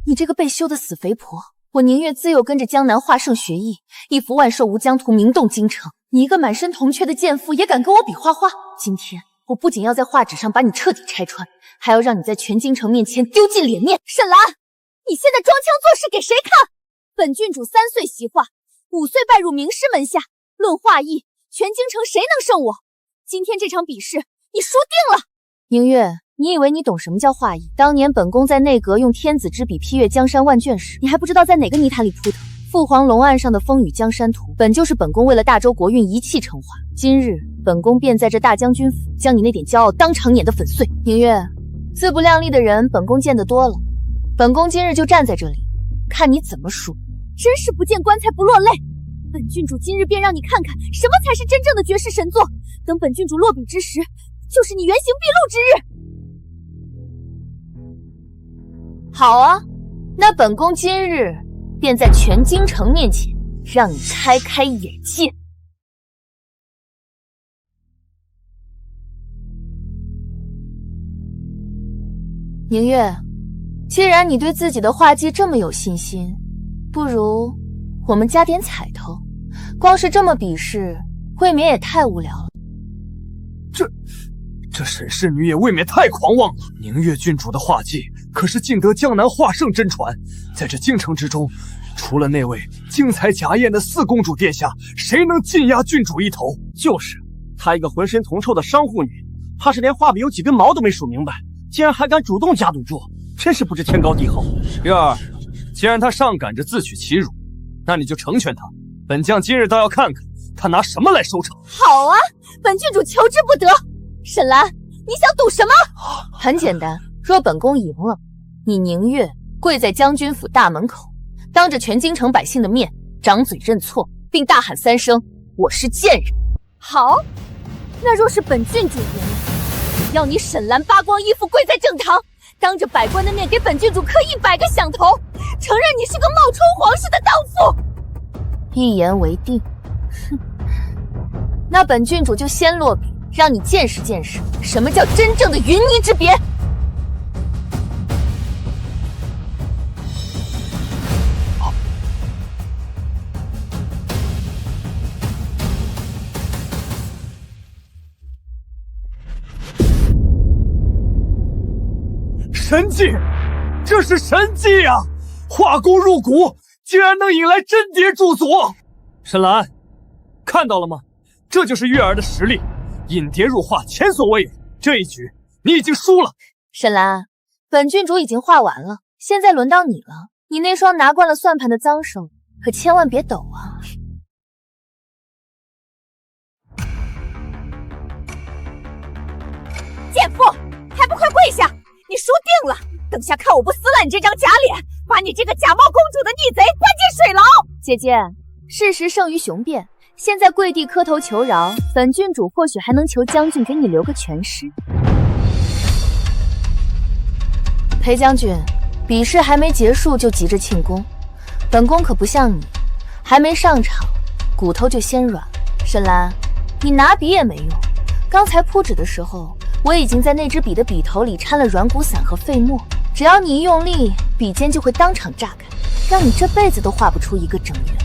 Speaker 1: 你这个被休的死肥婆，我宁愿自幼跟着江南华圣学艺，一幅万寿无疆图名动京城。你一个满身铜雀的贱妇，也敢跟我比画画？今天我不仅要在画纸上把你彻底拆穿，还要让你在全京城面前丢尽脸面。沈兰，你现在装腔作势给谁看？本郡主3岁习画，5岁拜入名师门下，论画艺，全京城谁能胜我？今天这场比试，你输定了！宁月，你以为你懂什么叫画艺？当年本宫在内阁用天子之笔批阅江山万卷时，你还不知道在哪个泥潭里扑腾。父皇龙案上的风雨江山图，本就是本宫为了大周国运一气成画。今日本宫便在这大将军府将你那点骄傲当场碾得粉碎。宁月，自不量力的人本宫见得多了，本宫今日就站在这里，看你怎么输。真是不见棺材不落泪。本郡主今日便让你看看什么才是真正的绝世神作。等本郡主落笔之时，就是你原形毕露之日。好啊，那本宫今日便在全京城面前让你开开眼界。宁月，既然你对自己的画技这么有信心，不如我们加点彩头，光是这么比试，未免也太无聊了。
Speaker 5: 这沈氏女也未免太狂妄了。宁月郡主的画技可是尽得江南画圣真传，在这京城之中，除了那位精彩贾艳的四公主殿下，谁能尽压郡主一头？
Speaker 10: 就是，她一个浑身铜臭的商户女，怕是连画笔有几根毛都没数明白，竟然还敢主动加赌注，真是不知天高地厚。
Speaker 5: 月儿，既然她上赶着自取其辱，那你就成全她。本将今日倒要看看他拿什么来收场？
Speaker 1: 好啊，本郡主求之不得。沈兰，你想赌什么？很简单，若本宫赢了，你宁愿跪在将军府大门口，当着全京城百姓的面张嘴认错，并大喊3声“我是贱人”。好，那若是本郡主赢了，要你沈兰扒光衣服跪在正堂，当着百官的面给本郡主磕100个响头，承认你是个冒充皇室的荡妇。一言为定。哼，那本郡主就先落笔，让你见识见识什么叫真正的云泥之别。
Speaker 5: 神迹，这是神迹啊！化功入骨，竟然能引来真蝶驻所。沈兰，看到了吗？这就是月儿的实力，引蝶入化，前所未有。这一局你已经输了。
Speaker 1: 沈兰，本郡主已经画完了，现在轮到你了。你那双拿惯了算盘的脏手，可千万别抖啊！
Speaker 2: 贱妇，还不快跪下！你输定了！等下看我不撕烂你这张假脸，把你这个假冒公主的逆贼关进水牢！
Speaker 1: 姐姐，事实胜于雄辩，现在跪地磕头求饶，本郡主或许还能求将军给你留个全尸。裴将军，比试还没结束就急着庆功，本宫可不像你，还没上场，骨头就先软。沈兰，你拿笔也没用，刚才铺纸的时候，我已经在那支笔的笔头里掺了软骨散和废沫，只要你一用力，笔尖就会当场炸开，让你这辈子都画不出一个整圆。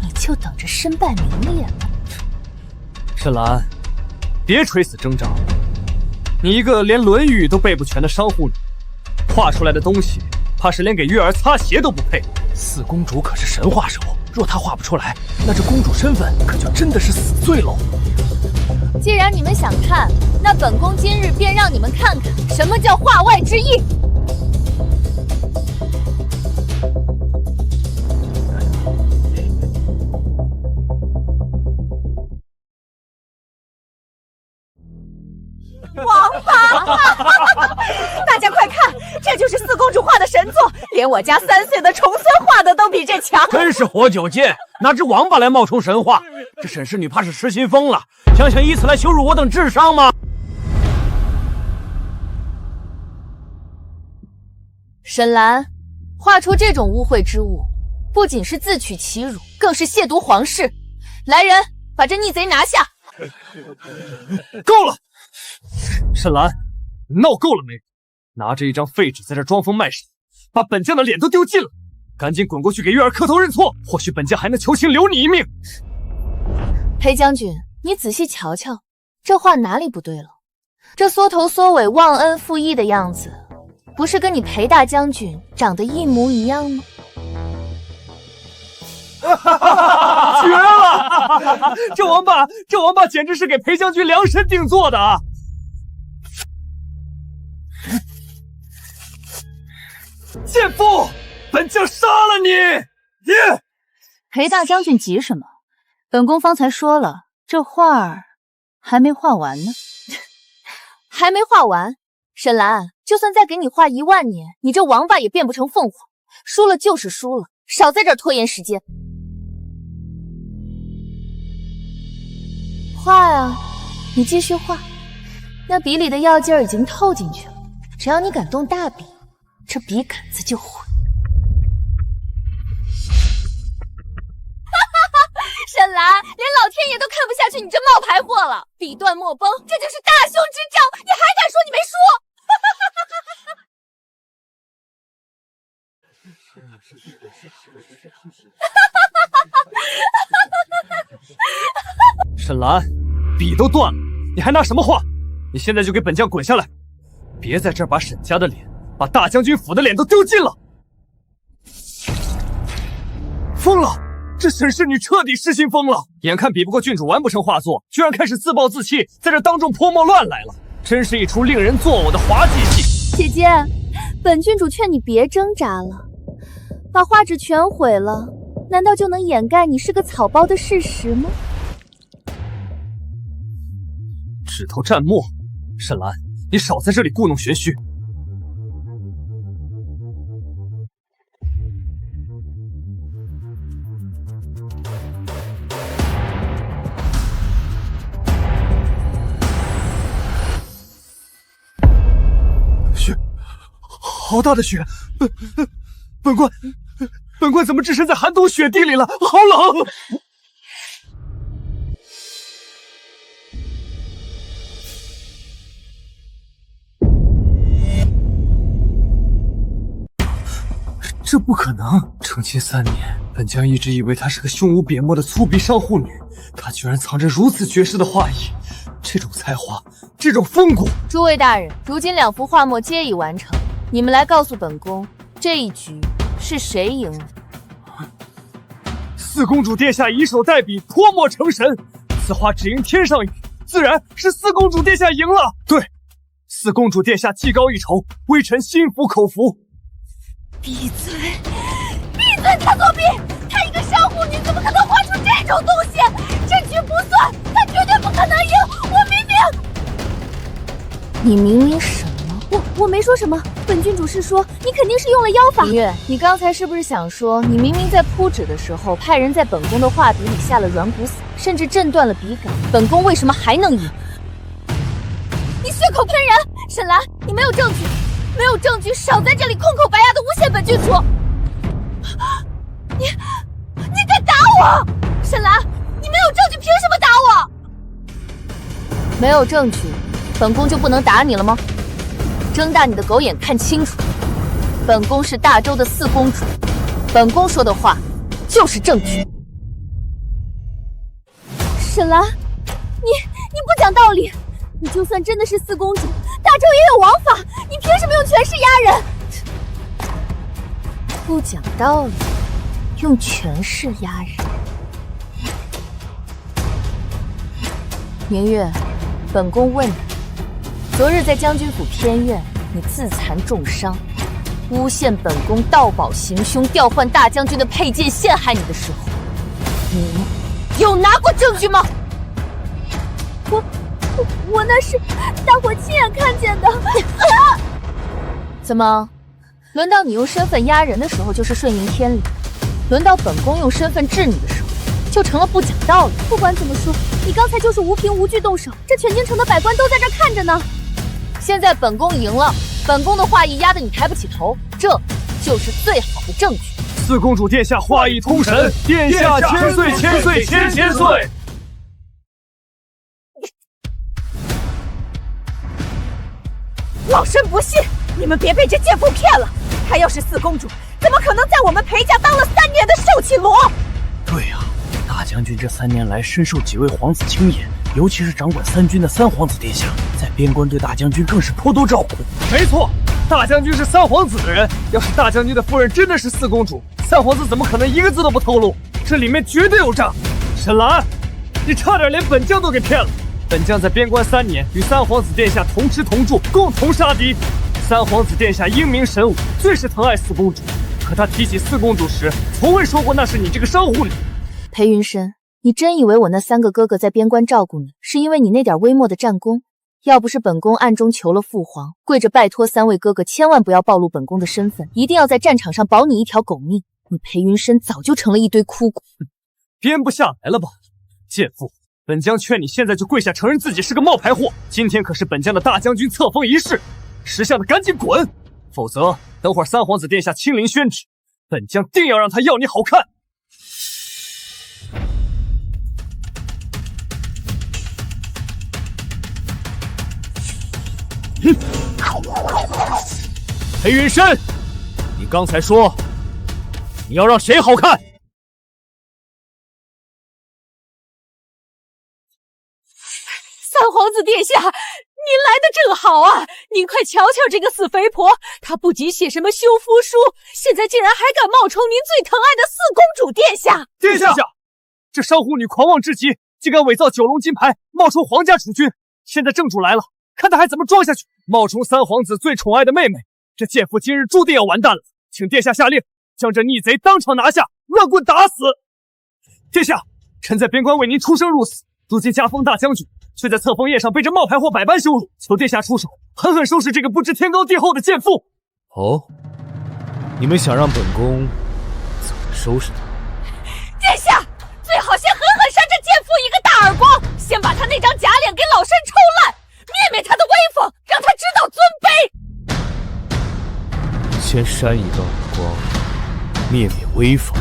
Speaker 1: 你就等着身败名裂吧。
Speaker 5: 沈兰，别垂死挣扎，你一个连《论语》都背不全的商户女，画出来的东西怕是连给月儿擦鞋都不配。
Speaker 6: 四公主可是神话手，若她画不出来，那这公主身份可就真的是死罪喽。
Speaker 1: 既然你们想看，那本宫今日便让你们看看什么叫画外之意。
Speaker 2: 王八！大家快看，这就是四公主画的神作，连我家3岁的重孙画的都比这强。
Speaker 6: 真是活久见，拿只王八来冒充神话，这沈氏女怕是失心疯了，想以此来羞辱我等智商吗？
Speaker 1: 沈兰，画出这种污秽之物，不仅是自取其辱，更是亵渎皇室。来人，把这逆贼拿下！
Speaker 5: 够了！沈兰，闹够了没？拿着一张废纸在这装疯卖傻，把本将的脸都丢尽了！赶紧滚过去给月儿磕头认错，或许本将还能求情留你一命。
Speaker 1: 裴将军，你仔细瞧瞧，这话哪里不对了？这缩头缩尾、忘恩负义的样子，不是跟你裴大将军长得一模一样吗？
Speaker 5: 绝了！这王八简直是给裴将军量身定做的啊！贱妇，本将杀了你！
Speaker 11: 裴大将军急什么？本宫方才说了，这画儿还没画完呢。
Speaker 1: 还没画完？沈兰，就算再给你画10000年，你这王八也变不成凤凰。输了就是输了，少在这儿拖延时间。画啊，你继续画。那笔里的药劲儿已经透进去了，只要你敢动大笔，这笔杆子就毁。沈兰，连老天爷都看不下去你这冒牌货了，笔断墨崩，这就是大凶之兆，你还敢说你没
Speaker 5: 输？沈兰，笔都断了，你还拿什么画？你现在就给本将滚下来，别在这儿把沈家的脸，把大将军府的脸都丢尽了！疯了！这沈氏女彻底失心疯了，眼看比不过郡主完不成画作，居然开始自暴自弃，在这当众泼墨乱来了，真是一出令人作呕的滑稽戏。
Speaker 1: 姐姐，本郡主劝你别挣扎了，把画纸全毁了，难道就能掩盖你是个草包的事实吗？
Speaker 5: 指头蘸墨，沈兰，你少在这里故弄玄虚。雪，好大的雪！本官怎么置身在寒冬雪地里了？好冷！这不可能！成亲3年，本将一直以为她是个胸无瘪沫的粗鄙商户女，她居然藏着如此绝世的画艺，这种才华，这种风骨！
Speaker 11: 诸位大人，如今2幅画墨皆已完成，你们来告诉本宫，这一局是谁赢了？
Speaker 5: 四公主殿下以手代笔，泼墨成神，此画只应天上羽，自然是四公主殿下赢了。对，四公主殿下技高一筹，微臣心服口服。
Speaker 2: 闭嘴！闭嘴！他作弊！她一个商户女怎么可能画出这种东西？这局不算，她绝对不可能赢！我
Speaker 11: 你明明什么？
Speaker 1: 我没说什么，本郡主是说你肯定是用了妖法。
Speaker 11: 明月，你刚才是不是想说，你明明在铺纸的时候派人在本宫的画笔里下了软骨死，甚至震断了笔杆，本宫为什么还能赢？
Speaker 1: 你血口喷人！沈兰，你没有证据，没有证据，少在这里空口白牙的诬陷本郡主！你敢打我！沈兰，你没有证据，凭什么打我？
Speaker 11: 没有证据，本宫就不能打你了吗？睁大你的狗眼看清楚，本宫是大周的四公主，本宫说的话就是证据。
Speaker 1: 沈兰，你不讲道理，你就算真的是四公主，大周也有王法，你凭什么用权势压人？
Speaker 11: 不讲道理，用权势压人。明月，本宫问你，昨日在将军府偏院，你自残重伤，诬陷本宫盗宝行凶，调换大将军的佩剑陷害你的时候，你有拿过证据吗？
Speaker 1: 我那是大伙亲眼看见的。
Speaker 11: 怎么，轮到你用身份压人的时候就是顺应天理，轮到本宫用身份治你的时候就成了不讲道理？
Speaker 1: 不管怎么说，你刚才就是无凭无据动手，这全京城的百官都在这看着呢。
Speaker 11: 现在本宫赢了，本宫的画艺压得你抬不起头，这就是最好的证据。
Speaker 5: 四公主殿下画艺通神，殿下千岁千岁千千岁！
Speaker 2: 老身不信，你们别被这贱妇骗了。她要是四公主，怎么可能在我们裴家当了3年的受气罗？
Speaker 10: 对呀，大将军这3年来深受几位皇子青眼，尤其是掌管3军的三皇子殿下，在边关对大将军更是颇多照顾。
Speaker 5: 没错，大将军是三皇子的人，要是大将军的夫人真的是四公主，三皇子怎么可能一个字都不透露？这里面绝对有诈！沈兰，你差点连本将都给骗了。本将在边关3年，与三皇子殿下同吃同住，共同杀敌。三皇子殿下英明神武，最是疼爱四公主。可他提起四公主时，从未说过那是你这个商户女。
Speaker 11: 裴云深，你真以为我那3个哥哥在边关照顾你，是因为你那点微末的战功？要不是本宫暗中求了父皇，跪着拜托3位哥哥千万不要暴露本宫的身份，一定要在战场上保你一条狗命，你裴云深早就成了一堆枯骨。
Speaker 5: 编不下来了吧，贱妇！本将劝你现在就跪下承认自己是个冒牌货，今天可是本将的大将军册封仪式，识相的赶紧滚，否则等会儿三皇子殿下亲临宣旨，本将定要让他要你好看。裴云深，你刚才说你要让谁好看？
Speaker 2: 三皇子殿下，您来的正好啊！您快瞧瞧这个死肥婆，她不仅写什么修夫书，现在竟然还敢冒充您最疼爱的四公主殿下！
Speaker 5: 殿下，这商户女狂妄至极，竟敢伪造9龙金牌，冒充皇家储君。现在正主来了，看她还怎么装下去！冒充三皇子最宠爱的妹妹，这贱妇今日注定要完蛋了！请殿下下令，将这逆贼当场拿下，乱棍打死！殿下，臣在边关为您出生入死，如今加封大将军，却在册封页上被这冒牌货百般羞辱，求殿下出手，狠狠收拾这个不知天高地厚的贱妇。
Speaker 6: 哦，你们想让本宫怎么收拾他？
Speaker 2: 殿下，最好先狠狠扇这贱妇一个大耳光，先把她那张假脸给老身抽烂，灭灭她的威风，让她知道尊卑。
Speaker 6: 先扇一个耳光，灭灭威风。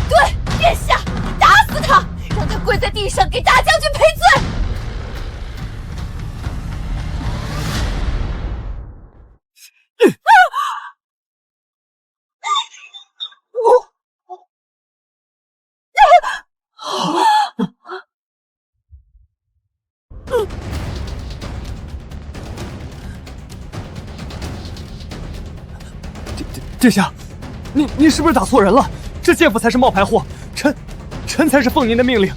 Speaker 2: 对，殿下，打死他，让他跪在地上给大将军赔罪。
Speaker 5: 殿下，您是不是打错人了？这贱妇才是冒牌货，臣才是奉您的命令，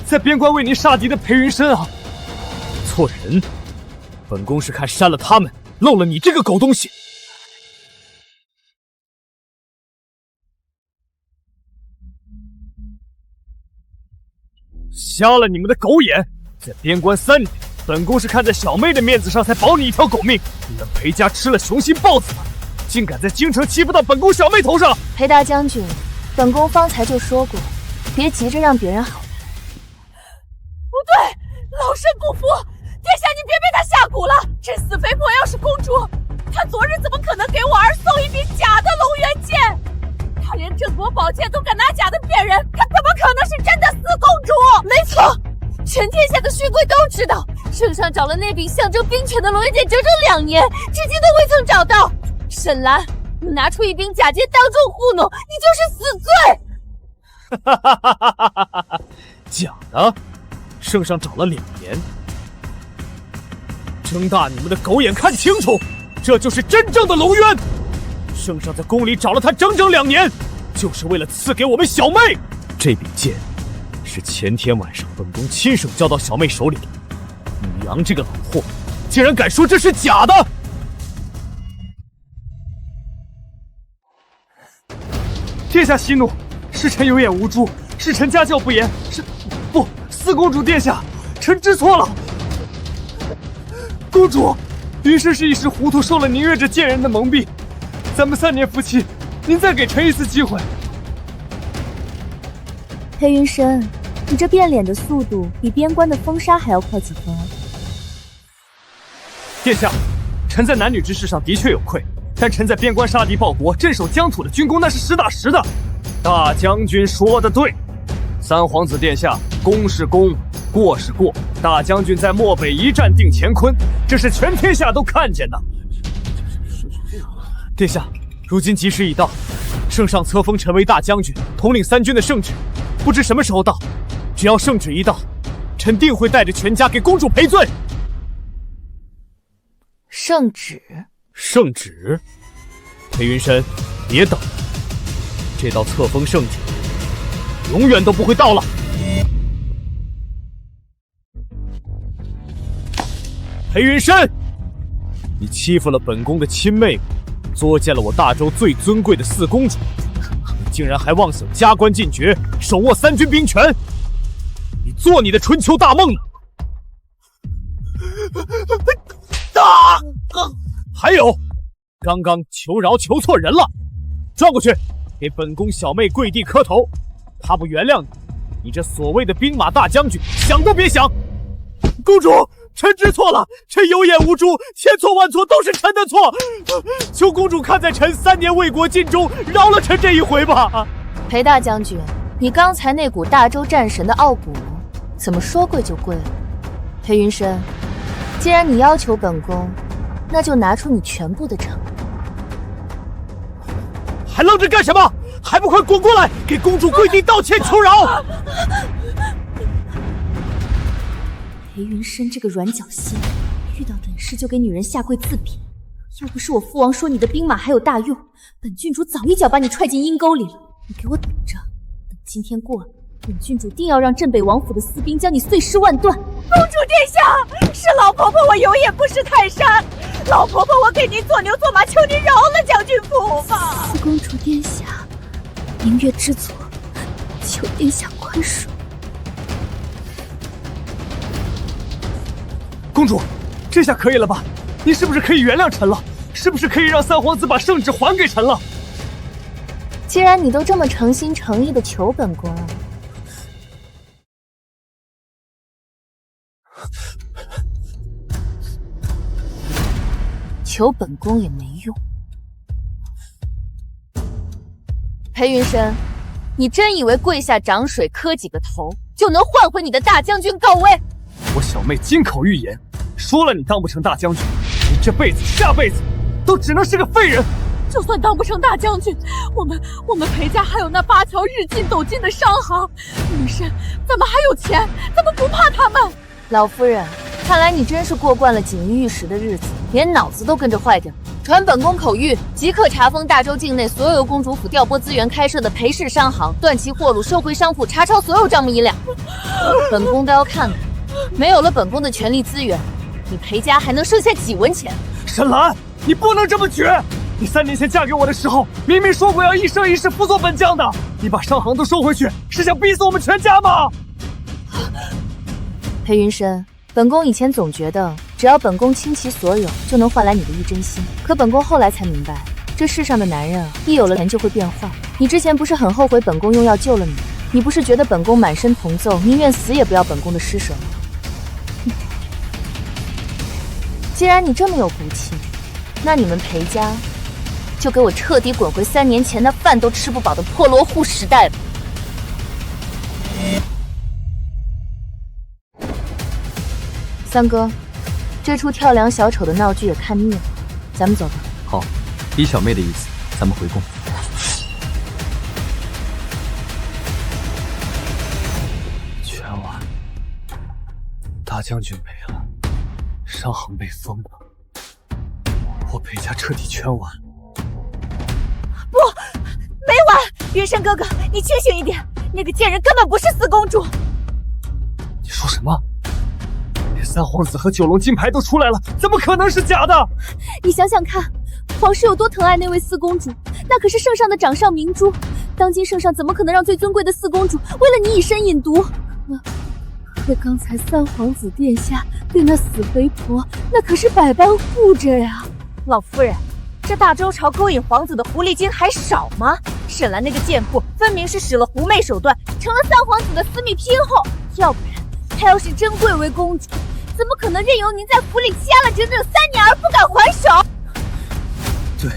Speaker 5: 在边关为您杀敌的裴云深啊！
Speaker 6: 错人，本宫是看删了他们，漏了你这个狗东西。
Speaker 5: 瞎了你们的狗眼！在边关3年，本宫是看在小妹的面子上才保你一条狗命。你们裴家吃了雄心豹子胆，竟敢在京城欺负到本宫小妹头上！
Speaker 11: 裴大将军，本宫方才就说过，别急着让别人好。
Speaker 2: 不对，老身不服！殿下，你别被他吓唬了。这死肥婆要是公主，她昨日怎么可能给我儿送一柄假的龙元剑？她连镇国宝剑都敢拿假的骗人，她怎么可能是真的死公主？
Speaker 11: 没错，全天下的血鬼都知道，圣上找了那柄象征兵权的龙元剑整整2年，至今都未曾找到。沈兰，你拿出一柄假剑当众糊弄，你就是死罪！
Speaker 6: 假的？圣上找了2年，睁大你们的狗眼看清楚，这就是真正的龙渊。圣上在宫里找了他整整2年，就是为了赐给我们小妹。这柄剑是前天晚上本宫亲手交到小妹手里的。女阳这个老货，竟然敢说这是假的！
Speaker 5: 殿下息怒，是臣有眼无珠，是臣家教不严，四公主殿下，臣知错了。公主，云深是一时糊涂，受了宁月这贱人的蒙蔽。咱们3年夫妻，您再给臣一次机会。
Speaker 1: 裴云深，你这变脸的速度比边关的风沙还要快几分啊！
Speaker 5: 殿下，臣在男女之事上的确有愧，但臣在边关杀敌报国、镇守疆土的军功那是实打实的。大将军说的对，三皇子殿下，功是功，过是过。大将军在漠北一战定乾坤，这是全天下都看见的。
Speaker 6: 殿下，如今吉时已到，圣上册封臣为大将军，统领3军的圣旨，不知什么时候到。只要圣旨一到，臣定会带着全家给公主赔罪。
Speaker 11: 圣旨？
Speaker 6: 圣旨？裴云深，别等了，这道册封圣旨永远都不会到了。裴云深，你欺负了本宫的亲妹妹，作践了我大周最尊贵的4公主，你竟然还妄想加官进爵，手握3军兵权，你做你的春秋大梦呢！还有，刚刚求饶求错人了，转过去给本宫小妹跪地磕头，她不原谅你，你这所谓的兵马大将军想都别想！公主，臣知错了，臣有眼无珠，千错万错都是臣的错，求公主看在臣3年为国尽忠，饶了臣这一回吧。
Speaker 11: 裴大将军，你刚才那股大周战神的傲骨怎么说跪就跪了？裴云深，既然你要求本宫，那就拿出你全部的诚意。
Speaker 6: 还愣着干什么？还不快滚过来，给公主跪地道歉求饶！
Speaker 1: 裴云深这个软脚蟹，遇到等事就给女人下跪自贬。要不是我父王说你的兵马还有大用，本郡主早一脚把你踹进阴沟里了。你给我等着，等今天过了，本郡主定要让镇北王府的私兵将你碎尸万段。
Speaker 2: 公主殿下，是老婆婆我有眼不识泰山，老婆婆我给您做牛做马，求您饶了将军府吧。
Speaker 1: 四公主殿下，明月知错，求殿下宽恕。
Speaker 5: 公主，这下可以了吧？你是不是可以原谅臣了？是不是可以让三皇子把圣旨还给臣了？
Speaker 11: 既然你都这么诚心诚意的求本宫，求本宫也没用。裴云深，你真以为跪下掌水磕几个头就能换回你的大将军高位？
Speaker 5: 我小妹金口玉言，说了你当不成大将军，你这辈子下辈子都只能是个废人。
Speaker 1: 就算当不成大将军，我们裴家还有那8条日进斗金的商行，云深，咱们还有钱，咱们不怕他们。
Speaker 11: 老夫人，看来你真是过惯了锦衣玉食的日子，连脑子都跟着坏掉。传本宫口谕，即刻查封大周境内所有公主府调拨资源开设的裴氏商行，断其货路，收回商铺，查抄所有账目银两。本宫倒要看看，没有了本宫的权力资源，你裴家还能剩下几文钱？
Speaker 5: 沈兰，你不能这么绝！你3年前嫁给我的时候，明明说过要一生一世辅佐本将的，你把商行都收回去，是想逼死我们全家吗？
Speaker 11: 裴云深，本宫以前总觉得只要本宫倾其所有就能换来你的一真心，可本宫后来才明白，这世上的男人啊，一有了钱就会变坏。你之前不是很后悔本宫用药救了你？你不是觉得本宫满身铜奏，宁愿死也不要本宫的施舍吗？既然你这么有骨气，那你们裴家就给我彻底滚回3年前那饭都吃不饱的破落户时代吧。三哥，这出跳梁小丑的闹剧也看腻了，咱们走吧。
Speaker 9: 好，依小妹的意思，咱们回宫。
Speaker 5: 全完，大将军没了，商行被封了，我裴家彻底全完。
Speaker 2: 不，没完！云深哥哥，你清醒一点，那个贱人根本不是四公主。
Speaker 5: 你说什么？连三皇子和9龙金牌都出来了，怎么可能是假的？
Speaker 1: 你想想看，皇室有多疼爱那位四公主，那可是圣上的掌上明珠。当今圣上怎么可能让最尊贵的四公主为了你以身饮毒？可刚才三皇子殿下对那死肥婆，那可是百般护着呀。
Speaker 2: 老夫人，这大周朝勾引皇子的狐狸精还少吗？沈兰那个贱妇分明是使了狐媚手段，成了三皇子的私密姘后。要不然，她要是真贵为公主，怎么可能任由您在府里欺压了整整3年而不敢还手？
Speaker 5: 对，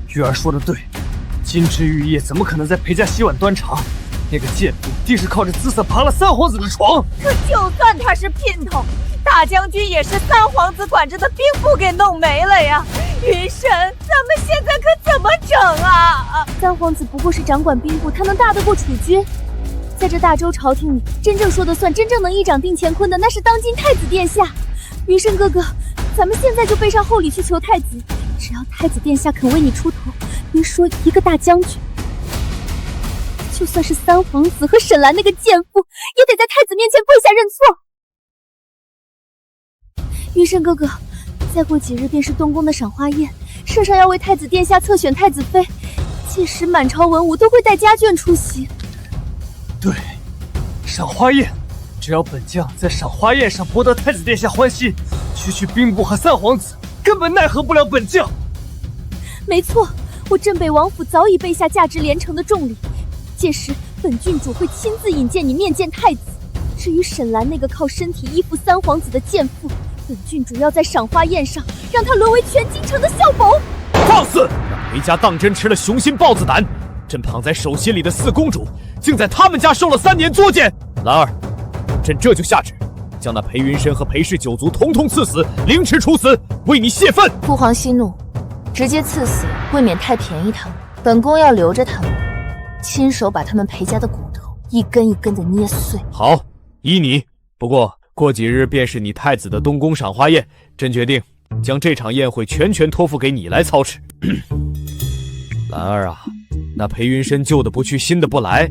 Speaker 5: 玉儿说的对，金枝玉叶怎么可能在裴家洗碗端茶？那个贱妇定是靠着姿色爬了三皇子的床。
Speaker 2: 可就算她是姘头，大将军也是三皇子管着的兵部给弄没了呀！云深，咱们现在可怎么整啊？
Speaker 1: 三皇子不过是掌管兵部，他能大得过储君？在这大周朝廷里，真正说的算、真正能一掌定乾坤的，那是当今太子殿下。云深哥哥，咱们现在就背上厚礼去求太子，只要太子殿下肯为你出头，别说一个大将军，就算是三皇子和沈兰那个贱妇，也得在太子面前跪下认错。云深哥哥，再过几日便是东宫的赏花宴，圣上要为太子殿下册选太子妃，届时满朝文武都会带家眷出席。
Speaker 5: 对，赏花宴，只要本将在赏花宴上博得太子殿下欢心，区区兵部和三皇子根本奈何不了本将。
Speaker 1: 没错，我镇北王府早已备下价值连城的重礼，届时本郡主会亲自引荐你面见太子。至于沈兰那个靠身体依附三皇子的贱妇，本郡主要在赏花宴上让她沦为全京城的笑柄。
Speaker 6: 放肆！让裴家当真吃了雄心豹子胆，朕捧在手心里的四公主，竟在他们家受了3年作践。兰儿，朕这就下旨，将那裴云深和裴氏9族统统赐死，凌迟处死，为你泄愤。
Speaker 11: 父皇息怒，直接赐死未免太便宜他们。本宫要留着他们，亲手把他们裴家的骨头一根一根的捏碎。
Speaker 6: 好，依你。不过过几日便是你太子的东宫赏花宴，朕决定将这场宴会全权托付给你来操持。兰儿啊，那裴云深旧的不去，新的不来。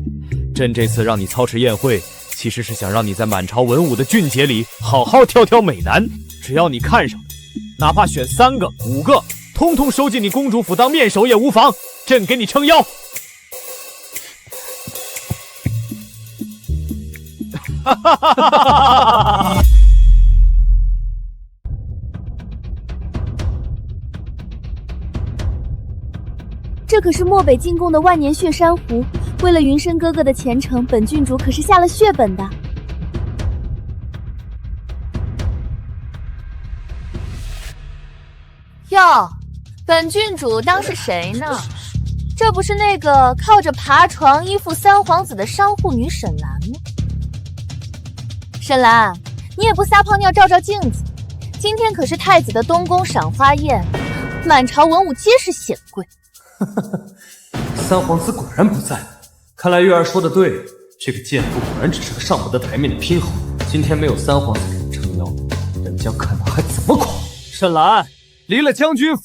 Speaker 6: 朕这次让你操持宴会，其实是想让你在满朝文武的俊杰里好好挑挑美男，只要你看上的，哪怕选3个、5个，通通收进你公主府当面首也无妨。朕给你撑腰。哈哈哈哈哈哈！
Speaker 1: 这可是漠北进贡的万年血珊瑚，为了云深哥哥的前程，本郡主可是下了血本的。
Speaker 11: 哟，本郡主当是谁呢？这不是那个靠着爬床依附三皇子的商户女沈兰吗？沈兰，你也不撒泡尿照照镜子，今天可是太子的东宫赏花宴，满朝文武皆是显贵。
Speaker 5: 三皇子果然不在，看来月儿说的对，这个贱妇果然只是个上不得台面的姘好。今天没有三皇子给我撑腰，人家看他还怎么垮。沈兰，离了将军府，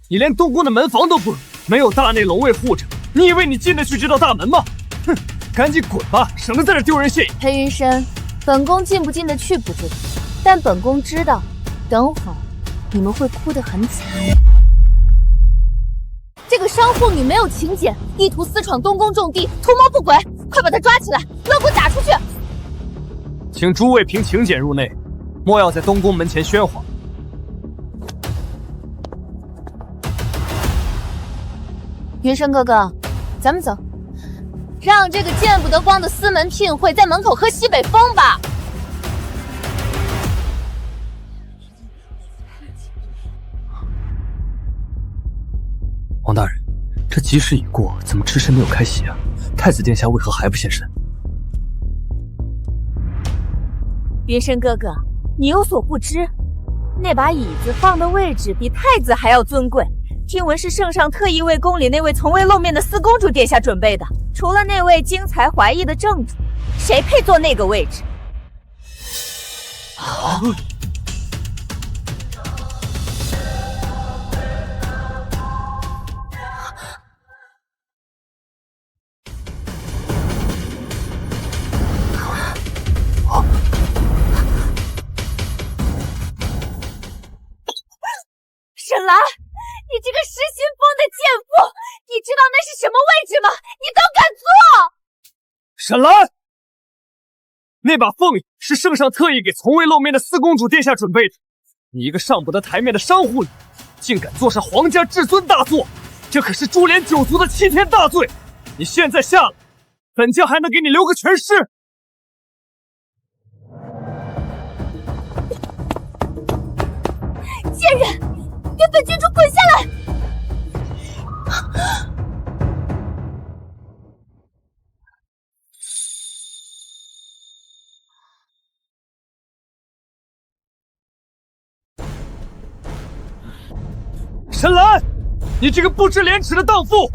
Speaker 5: 你连东宫的门房都不如，没有大内龙卫护着，你以为你进得去这道大门吗？哼，赶紧滚吧，省得在这丢人现眼。
Speaker 11: 裴云深，本宫进不进得去不知道，但本宫知道，等会儿你们会哭得很惨。这个商户女没有请柬，意图私闯东宫重地，图谋不轨，快把她抓起来，勒鼓打出去！
Speaker 5: 请诸位凭请柬入内，莫要在东宫门前喧哗。
Speaker 11: 云深哥哥，咱们走，让这个见不得光的私门聘会在门口喝西北风吧。
Speaker 5: 王大人，这吉时已过，怎么迟迟没有开席啊？太子殿下为何还不现身？
Speaker 2: 云深哥哥，你有所不知，那把椅子放的位置比太子还要尊贵。听闻是圣上特意为宫里那位从未露面的四公主殿下准备的，除了那位精才华艺的正主，谁配坐那个位置？
Speaker 5: 啊！
Speaker 2: 沈兰，你这个失心疯的贱妇，你知道那是什么位置吗？你都敢坐！
Speaker 5: 沈兰，那把凤椅是圣上特意给从未露面的四公主殿下准备的。你一个上不得台面的商户女，竟敢坐上皇家至尊大座，这可是株连九族的欺天大罪！你现在下来，本将还能给你留个全尸。
Speaker 1: 贱人，给本郡主滚下来！
Speaker 5: 沈兰，你这个不知廉耻的荡妇，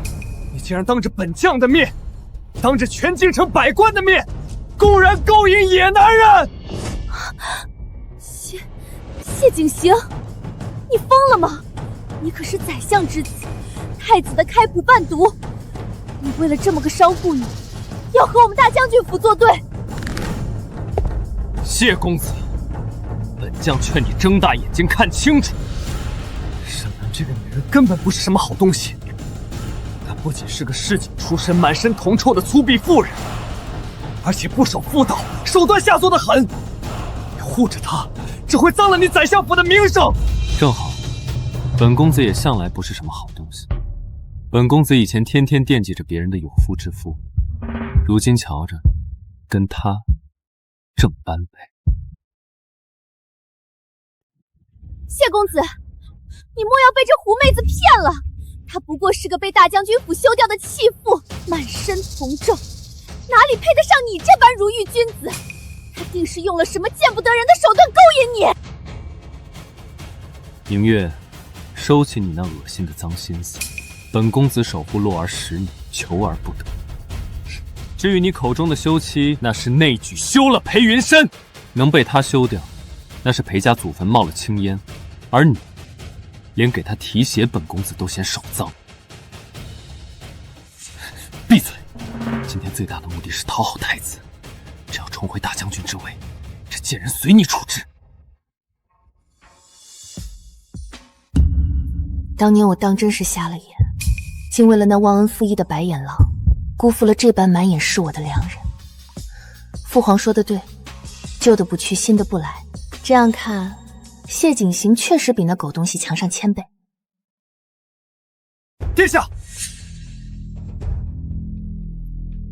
Speaker 5: 你竟然当着本将的面，当着全京城百官的面，公然勾引野男人！
Speaker 1: 谢景行，你疯了吗？你可是宰相之子，太子的开仆伴读，你为了这么个商户女，要和我们大将军府作对？
Speaker 5: 谢公子，本将劝你睁大眼睛看清楚，沈兰这个女人根本不是什么好东西。她不仅是个市井出身、满身铜臭的粗鄙妇人，而且不守妇道，手段下作的很。你护着她，只会脏了你宰相府的名声。
Speaker 9: 正好，本公子也向来不是什么好东西。本公子以前天天惦记着别人的有妇之夫，如今瞧着，跟他正般配。
Speaker 1: 谢公子，你莫要被这狐妹子骗了，她不过是个被大将军府休掉的弃妇，满身铜臭，哪里配得上你这般如玉君子？她定是用了什么见不得人的手段勾引你。
Speaker 9: 明月，收起你那恶心的脏心思。本公子守护洛儿10年，求而不得。至于你口中的休妻，那是内举休了裴云深，能被他休掉，那是裴家祖坟冒了青烟，而你连给他提鞋，本公子都嫌手脏。闭嘴！今天最大的目的是讨好太子，只要重回大将军之位，这贱人随你处置。
Speaker 11: 当年我当真是瞎了眼，竟为了那忘恩负义的白眼狼，辜负了这般满眼是我的良人。父皇说的对，旧的不去，新的不来。这样看，谢景行确实比那狗东西强上1000倍。
Speaker 5: 殿下，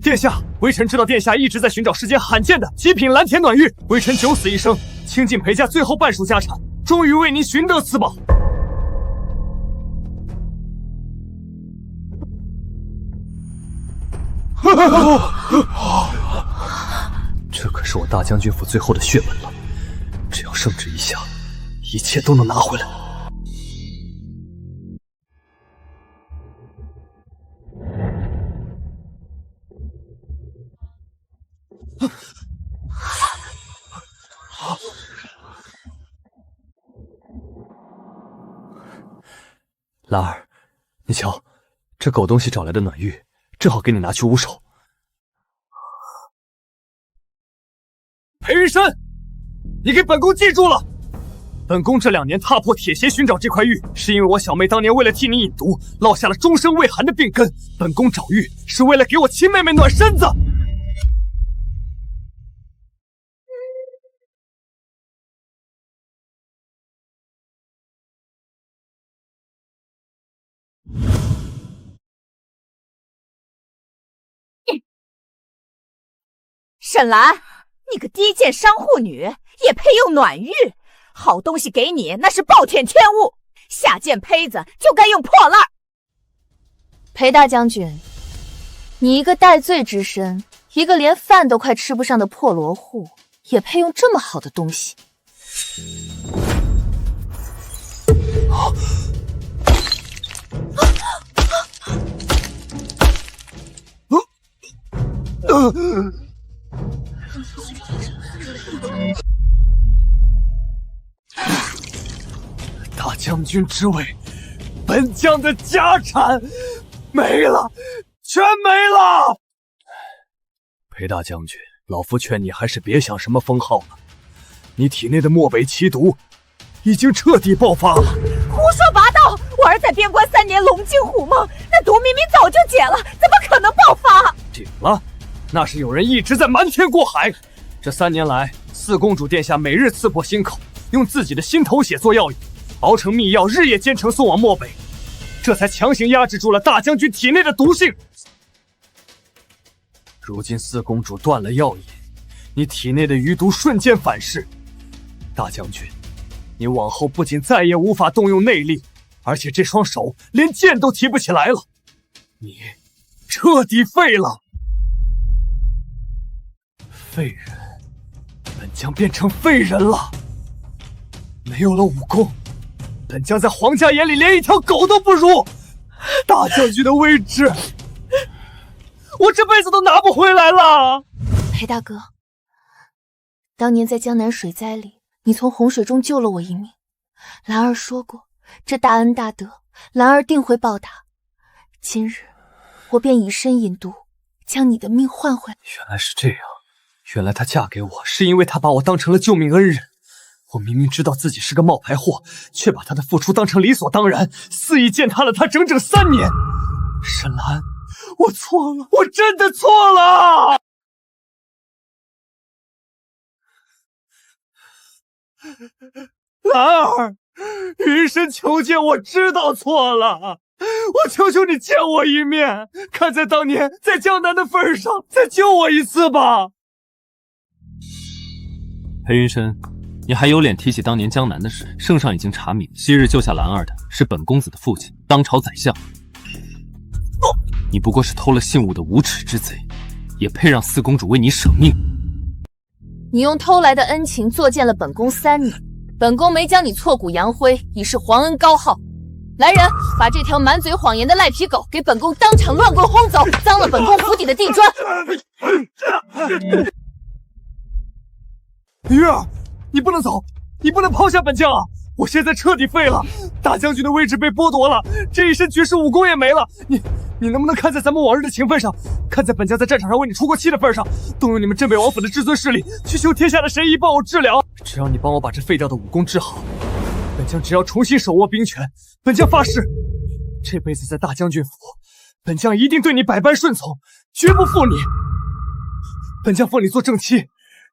Speaker 5: 殿下，微臣知道殿下一直在寻找世间罕见的极品蓝田暖玉，微臣九死一生，倾尽裴家最后半数家产，终于为您寻得此宝。这可是我大将军府最后的血本了，只要圣旨一下，一切都能拿回来。兰儿，你瞧，这狗东西找来的暖玉，正好给你拿去捂手。裴云深，你给本宫记住了！本宫这2年踏破铁鞋寻找这块玉，是因为我小妹当年为了替你饮毒，落下了终生未寒的病根。本宫找玉，是为了给我亲妹妹暖身子。
Speaker 2: 沈兰，你个低贱商户女，也配用暖玉？好东西给你，那是暴殄天物。下贱胚子就该用破烂。
Speaker 11: 裴大将军，你一个戴罪之身，一个连饭都快吃不上的破罗户，也配用这么好的东西？
Speaker 5: 大将军之位，本将的家产没了，全没了。裴大将军，老夫劝你还是别想什么封号了，你体内的漠北奇毒已经彻底爆发了。
Speaker 2: 胡说八道！我儿在边关3年，龙精虎猛，那毒明明早就解了，怎么可能爆发？
Speaker 5: 顶了，那是有人一直在瞒天过海。这3年来，四公主殿下每日刺破心口，用自己的心头血做药引，熬成秘药，日夜兼程送往漠北，这才强行压制住了大将军体内的毒性。如今四公主断了药引，你体内的余毒瞬间反噬。大将军，你往后不仅再也无法动用内力，而且这双手连剑都提不起来了，你彻底废了。废人，本将变成废人了。没有了武功，本将在皇家眼里连一条狗都不如。大将军的位置，我这辈子都拿不回来了。
Speaker 11: 裴大哥，当年在江南水灾里，你从洪水中救了我一命，兰儿说过，这大恩大德，兰儿定会报答。今日我便以身引毒，将你的命换回来。
Speaker 5: 原来是这样，原来她嫁给我是因为她把我当成了救命恩人。我明明知道自己是个冒牌货，却把她的付出当成理所当然，肆意践踏了她整整3年。沈兰，我错了，我真的错了。兰儿，云深求见，我知道错了，我求求你见我一面，看在当年在江南的份上，再救我一次吧。
Speaker 9: 裴云深，你还有脸提起当年江南的事？圣上已经查明，昔日救下兰儿的是本公子的父亲，当朝宰相。你不过是偷了信物的无耻之贼，也配让四公主为你舍命？
Speaker 11: 你用偷来的恩情作践了本宫3年，本宫没将你挫骨扬灰，以示皇恩高浩。来人，把这条满嘴谎言的赖皮狗给本宫当场乱棍轰走，脏了本宫府邸的地砖。
Speaker 5: 鱼儿，你不能走，你不能抛下本将啊！我现在彻底废了，大将军的位置被剥夺了，这一身绝世武功也没了。你能不能看在咱们往日的情分上，看在本将在战场上为你出过气的份上，动用你们镇北王府的至尊势力，去求天下的神医帮我治疗？只要你帮我把这废掉的武功治好，本将只要重新手握兵权，本将发誓，这辈子在大将军府，本将一定对你百般顺从，绝不负你。本将封你做正妻，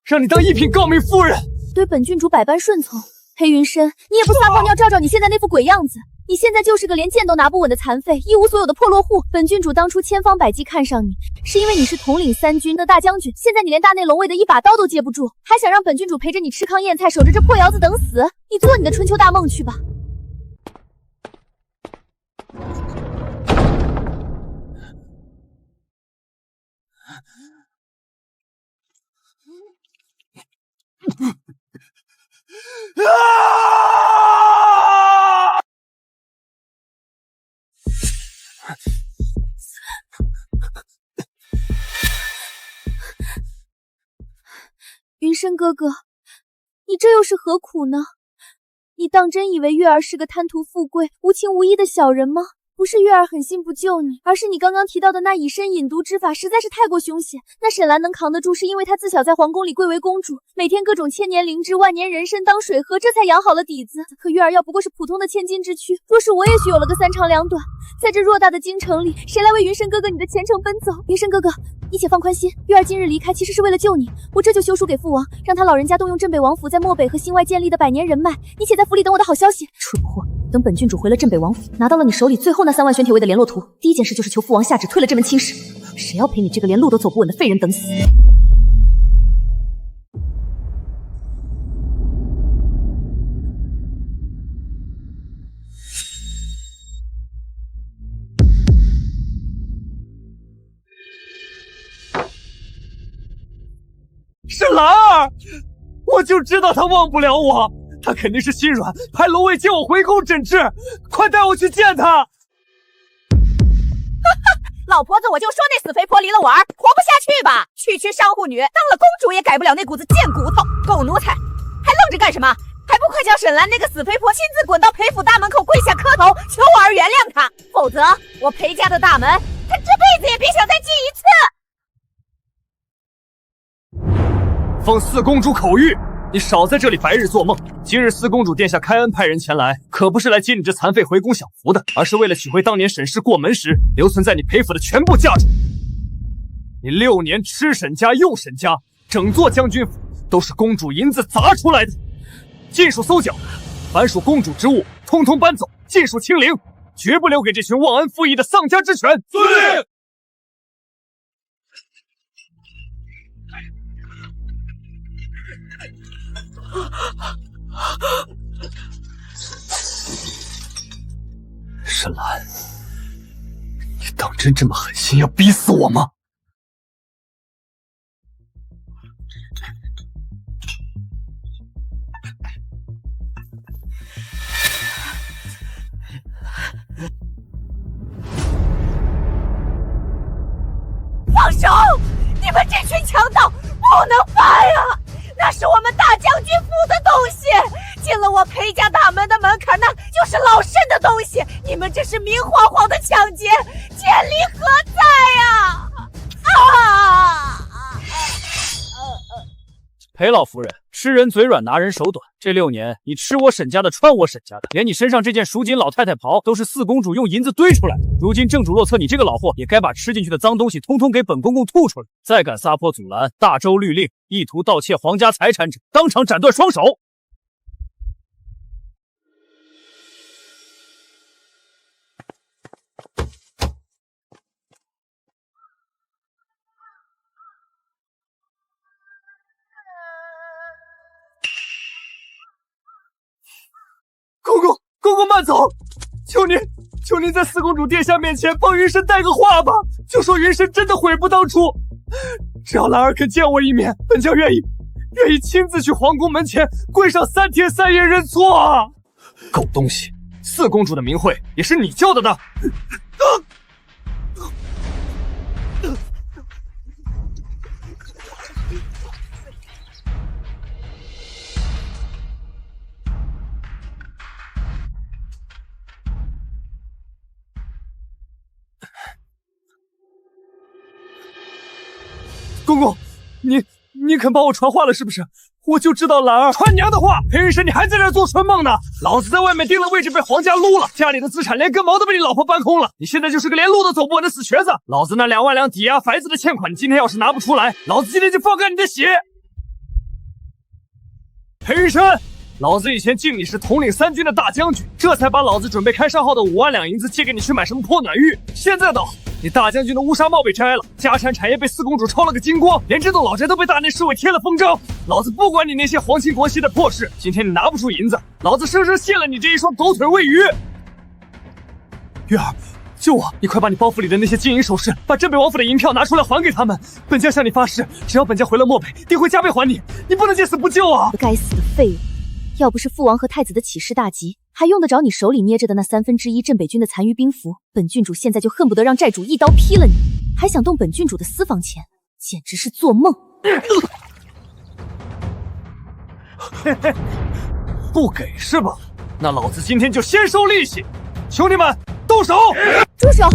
Speaker 5: 让你当一品诰命夫人。
Speaker 1: 对本郡主百般顺从，黑云深，你也不撒泡尿照照你现在那副鬼样子，你现在就是个连剑都拿不稳的残废，一无所有的破落户。本郡主当初千方百计看上你，是因为你是统领3军的大将军。现在你连大内龙卫的一把刀都接不住，还想让本郡主陪着你吃糠咽菜，守着这破窑子等死？你做你的春秋大梦去吧。云深哥哥，你这又是何苦呢？你当真以为月儿是个贪图富贵、无情无义的小人吗？不是月儿狠心不救你，而是你刚刚提到的那以身引毒之法实在是太过凶险。那沈兰能扛得住，是因为她自小在皇宫里贵为公主，每天各种千年灵芝、万年人参当水喝，这才养好了底子。可月儿要不过是普通的千金之躯，若是我也许有了个3长2短，在这偌大的京城里，谁来为云深哥哥你的前程奔走？云深哥哥，你且放宽心，月儿今日离开其实是为了救你，我这就修书给父王，让他老人家动用镇北王府在漠北和新外建立的100年人脉，你且在府里等我的好消息。蠢货！等本郡主回了镇北王府，拿到了你手里最后那3万玄铁卫的联络图，第一件事就是求父王下旨退了这门亲事。谁要陪你这个连路都走不稳的废人等死？
Speaker 5: 是兰儿，我就知道他忘不了我。他肯定是心软，派龙卫接我回宫诊治，快带我去见他！
Speaker 2: 老婆子，我就说那死肥婆离了我儿，活不下去吧？区区商户女，当了公主也改不了那股子贱骨头，狗奴才，还愣着干什么？还不快叫沈兰那个死肥婆亲自滚到裴府大门口跪下磕头，求我儿原谅她，否则我裴家的大门，她这辈子也别想再进一次。
Speaker 5: 奉四公主口谕，你少在这里白日做梦。今日四公主殿下开恩派人前来，可不是来接你这残废回宫享福的，而是为了取回当年沈氏过门时留存在你裴府的全部嫁妆。你6年吃沈家用沈家，整座将军府都是公主银子砸出来的。尽数搜缴，凡属公主之物，通通搬走，尽数清零，绝不留给这群忘恩负义的丧家之犬。遵令。沈兰，你当真这么狠心要逼死我吗？
Speaker 2: 放手！你们这群强盗不能犯啊！那是我们大将军府的东西，进了我裴家大门的门槛，那就是老身的东西。你们这是明晃晃的抢劫，天理何在呀？
Speaker 4: 裴老夫人，吃人嘴软，拿人手短。这6年，你吃我沈家的，穿我沈家的，连你身上这件蜀锦老太太袍，都是四公主用银子堆出来的。如今正主若策，你这个老货，也该把吃进去的脏东西通通给本公公吐出来。再敢撒泼阻拦，大周律令，意图盗窃皇家财产者，当场斩断双手。
Speaker 5: 公公慢走，求您在四公主殿下面前帮云深带个话吧，就说云深真的悔不当初。只要兰儿肯见我一面，本将愿意亲自去皇宫门前跪上3天3夜认错啊！狗东西，四公主的名讳也是你叫的呢。公公，你肯帮我传话了是不是？我就知道兰儿传娘的话。裴云深，你还在这做春梦呢？老子在外面定了位置，被皇家撸了，家里的资产连根毛都被你老婆搬空了。你现在就是个连路都走不稳的死瘸子。老子那2万两抵押樊子的欠款，你今天要是拿不出来，老子今天就放干你的血。裴云深，老子以前敬你是统领3军的大将军，这才把老子准备开上号的5万两银子借给你去买什么破暖玉。现在倒好，你大将军的乌纱帽被摘了，家产产业被4公主抄了个精光，连这栋老宅都被大内侍卫贴了封章。老子不管你那些皇亲国戚的破事，今天你拿不出银子，老子生生卸了你这一双狗腿喂鱼。月儿，救我！你快把你包袱里的那些金银首饰，把镇北王府的银票拿出来还给他们。本将向你发誓，只要本将回了漠北，定会加倍还你。你不能见死不救啊！
Speaker 1: 该死的废物！要不是父王和太子的起事大吉，还用得着你手里捏着的那1/3镇北军的残余兵符？本郡主现在就恨不得让寨主一刀劈了你，还想动本郡主的私房钱，简直是做梦！
Speaker 5: 不给是吧？那老子今天就先收利息！兄弟们，动手！
Speaker 1: 住手！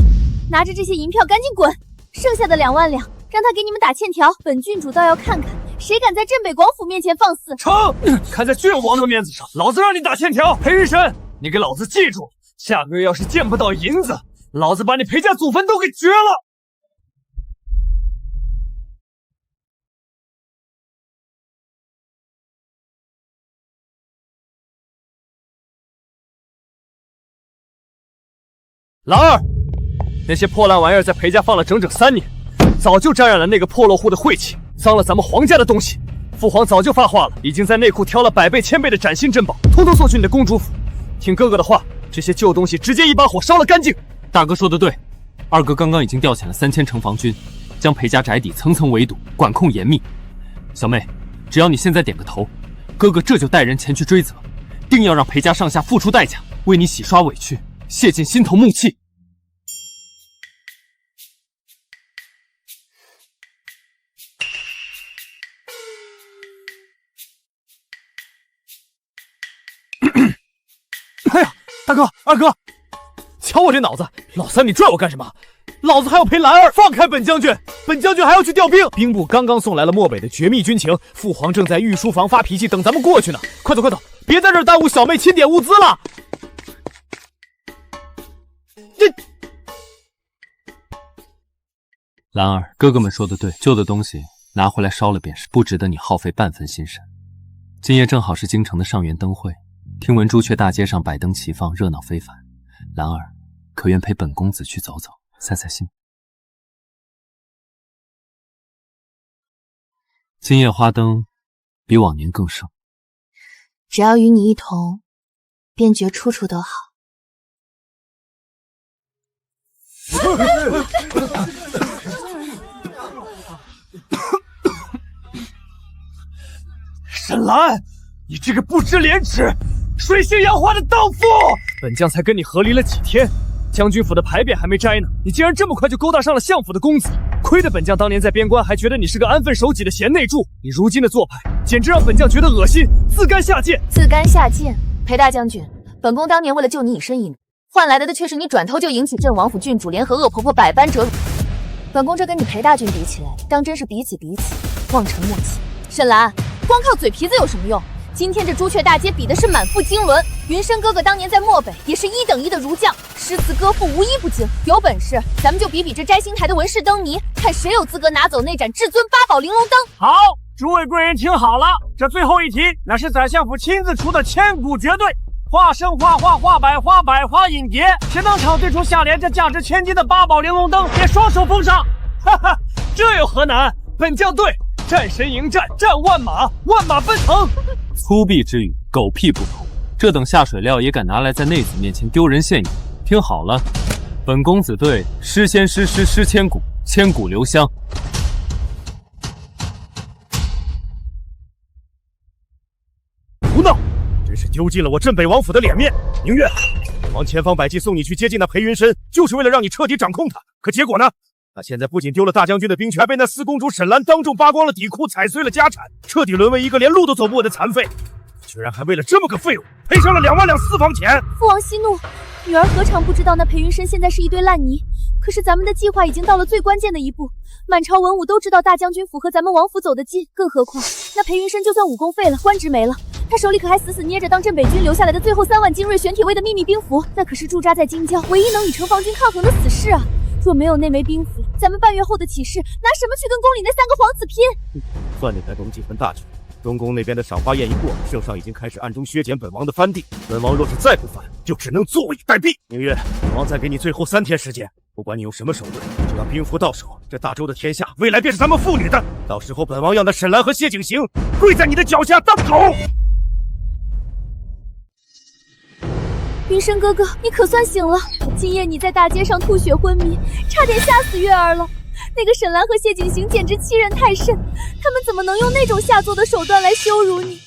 Speaker 1: 拿着这些银票赶紧滚！剩下的2万两，让他给你们打欠条。本郡主倒要看看，谁敢在镇北广府面前放肆！
Speaker 5: 成！看在郡王的面子上，老子让你打欠条。裴玉神，你给老子记住，下个月要是见不到银子，老子把你裴家祖坟都给掘了！兰儿，那些破烂玩意儿在裴家放了整整3年，早就沾染了那个破落户的晦气，脏了咱们皇家的东西。父皇早就发话了，已经在内库挑了100倍1000倍的崭新珍宝，通通送去你的公主府。听哥哥的话，这些旧东西直接一把火烧了干净。
Speaker 9: 大哥说的对，二哥刚刚已经调遣了3000城防军，将裴家宅邸层层围堵，管控严密。小妹，只要你现在点个头，哥哥这就带人前去追责，定要让裴家上下付出代价，为你洗刷委屈，泄尽心头怒气。
Speaker 5: 哎呀，大哥、二哥，瞧我这脑子！老三，你拽我干什么？老子还要陪兰儿！放开本将军！本将军还要去调兵。兵部刚刚送来了漠北的绝密军情，父皇正在御书房发脾气，等咱们过去呢。快走，快走，别在这儿耽误小妹清点物资了。
Speaker 9: 兰儿，哥哥们说的对，旧的东西拿回来烧了便是，不值得你耗费半分心神。今夜正好是京城的上元灯会，听闻朱雀大街上百灯齐放，热闹非凡。兰儿，可愿陪本公子去走走，散散心？今夜花灯比往年更盛，
Speaker 8: 只要与你一同，便觉处处都好。
Speaker 5: 沈兰，你这个不知廉耻、水性杨花的荡妇！本将才跟你和离了几天，将军府的牌匾还没摘呢，你竟然这么快就勾搭上了相府的公子！亏得本将当年在边关还觉得你是个安分守己的贤内助，你如今的做派简直让本将觉得恶心，自甘下贱！
Speaker 11: 自甘下贱！裴大将军，本宫当年为了救你以身隐，换来的却是你转头就迎娶镇王府郡主，联合恶婆婆百般折辱。本宫这跟你裴大军比起来，当真是彼此望尘莫及。沈兰，光靠嘴皮子有什么用？今天这朱雀大街比的是满腹经纶。云深哥哥当年在漠北也是1等1的儒将，诗词歌赋无一不精。有本事咱们就比这摘星台的文士灯谜，看谁有资格拿走那盏至尊8宝玲珑灯。
Speaker 10: 好，诸位贵人听好了，这最后一题乃是宰相府亲自出的千古绝对。画生画画画百花，百花引蝶，谁能场对出下联这价值1000金的8宝玲珑灯，便双手奉上。
Speaker 5: 哈哈，这有何难？本将对，战神迎战，战万马，万马奔腾。
Speaker 9: 粗鄙之语，狗屁不通！这等下水料也敢拿来在内子面前丢人现眼？听好了，本公子对诗仙诗千古，千古留香。
Speaker 7: 胡闹！真是丢尽了我镇北王府的脸面。宁愿本王千方百计送你去接近那裴云深，就是为了让你彻底掌控他。可结果呢？他现在不仅丢了大将军的兵权，还被那4公主沈兰当众扒光了底裤，踩碎了家产，彻底沦为一个连路都走不稳的残废。居然还为了这么个废物，赔上了2万两私房钱。
Speaker 1: 父王息怒，女儿何尝不知道那裴云深现在是一堆烂泥？可是咱们的计划已经到了最关键的一步，满朝文武都知道大将军府和咱们王府走得近，更何况那裴云深就算武功废了，官职没了，他手里可还死死捏着当镇北军留下来的最后3万精锐玄体卫的秘密兵符，那可是驻扎在京郊唯一能与城防军抗衡的死士啊！若没有那枚兵符，咱们半月后的起事拿什么去跟宫里那3个皇子拼？
Speaker 7: 算你才懂几分大局。中宫那边的赏花宴一过，圣上已经开始暗中削减本王的藩地。本王若是再不反，就只能坐以待毙。明月，本王再给你最后3天时间，不管你用什么手段，只要兵符到手，这大周的天下未来便是咱们父女的。到时候本王要那沈兰和谢景行跪在你的脚下当狗。
Speaker 1: 云深哥哥，你可算醒了！今夜你在大街上吐血昏迷，差点吓死月儿了。那个沈兰和谢景行简直欺人太甚，他们怎么能用那种下作的手段来羞辱你？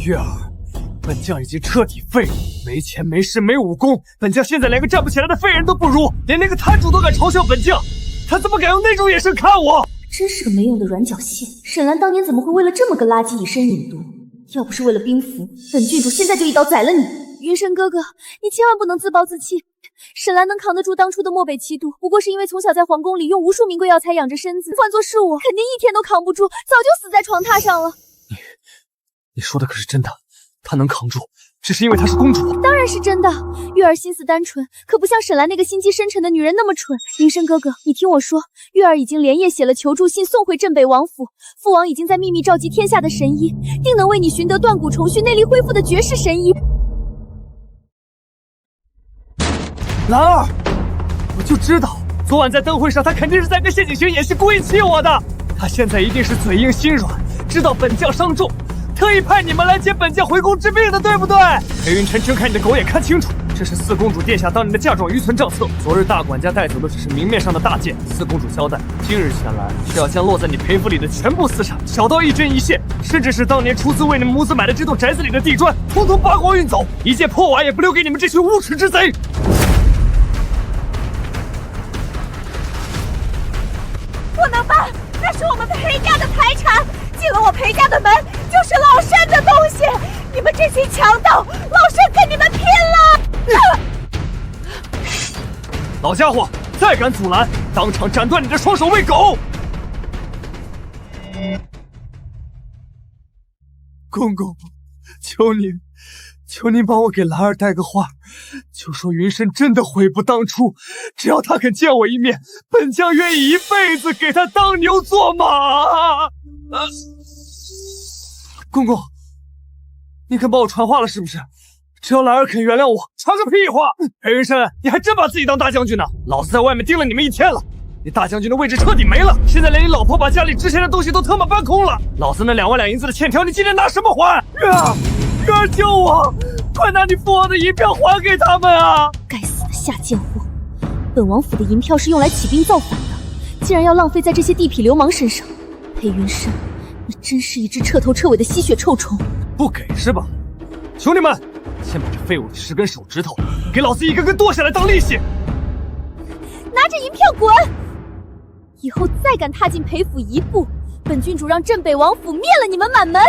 Speaker 10: 月儿，本将已经彻底废了，没钱没势没武功，本将现在连个站不起来的废人都不如，连那个摊主都敢嘲笑本将，他怎么敢用那种眼神看我？
Speaker 8: 真是个没用的软脚蟹！沈兰当年怎么会为了这么个垃圾以身引毒？要不是为了兵符，本郡主现在就一刀宰了你。
Speaker 1: 云深哥哥，你千万不能自暴自弃。沈兰能扛得住当初的漠北七度，不过是因为从小在皇宫里用无数名贵药材养着身子，换作是我，肯定1天都扛不住，早就死在床榻上了。
Speaker 10: 你说的可是真的？她能扛住，只是因为她是公主？
Speaker 1: 当然是真的。月儿心思单纯，可不像沈兰那个心机深沉的女人那么蠢。云深哥哥，你听我说，月儿已经连夜写了求助信送回镇北王府，父王已经在秘密召集天下的神医，定能为你寻得断骨重续、内力恢复的绝世神医。
Speaker 10: 兰儿，我就知道，昨晚在灯会上，他肯定是在跟谢景行演戏，故意气我的。他现在一定是嘴硬心软，知道本将伤重，特意派你们来接本将回宫治病的，对不对？裴云琛，睁开你的狗眼看清楚，这是四公主殿下当年的嫁妆愚存账册。昨日大管家带走的只是明面上的大件，四公主交代，今日前来是要将落在你裴府里的全部私产，小到1针1线，甚至是当年出资为你们母子买的这栋宅子里的地砖，统统扒光运走，一件破瓦也不留给你们这群无耻之贼。
Speaker 2: 不能办，那是我们裴家的财产，进了我裴家的门就是老身的东西。你们这群强盗，老身跟你们拼了！
Speaker 10: 老家伙，再敢阻拦，当场斩断你的双手喂狗！公公，求您帮我给兰儿带个话，就说云深真的悔不当初，只要他肯见我一面，本将愿意一辈子给他当牛做马。公公，你肯帮我传话了是不是？只要兰儿肯原谅我，传个屁话！裴云深，你还真把自己当大将军呢？老子在外面盯了你们1天了，你大将军的位置彻底没了，现在连你老婆把家里值钱的东西都他妈搬空了，老子那2万两银子的欠条，你今天拿什么还？月儿救我！快拿你父王的银票还给他们啊！
Speaker 1: 该死的下贱货！本王府的银票是用来起兵造反的，竟然要浪费在这些地痞流氓身上。裴云深，你真是一只彻头彻尾的吸血臭虫！
Speaker 10: 不给是吧？兄弟们，先把这废物的10根手指头给老子一根根剁下来当利息！
Speaker 1: 拿着银票滚！以后再敢踏进裴府一步，本郡主让镇北王府灭了你们满门！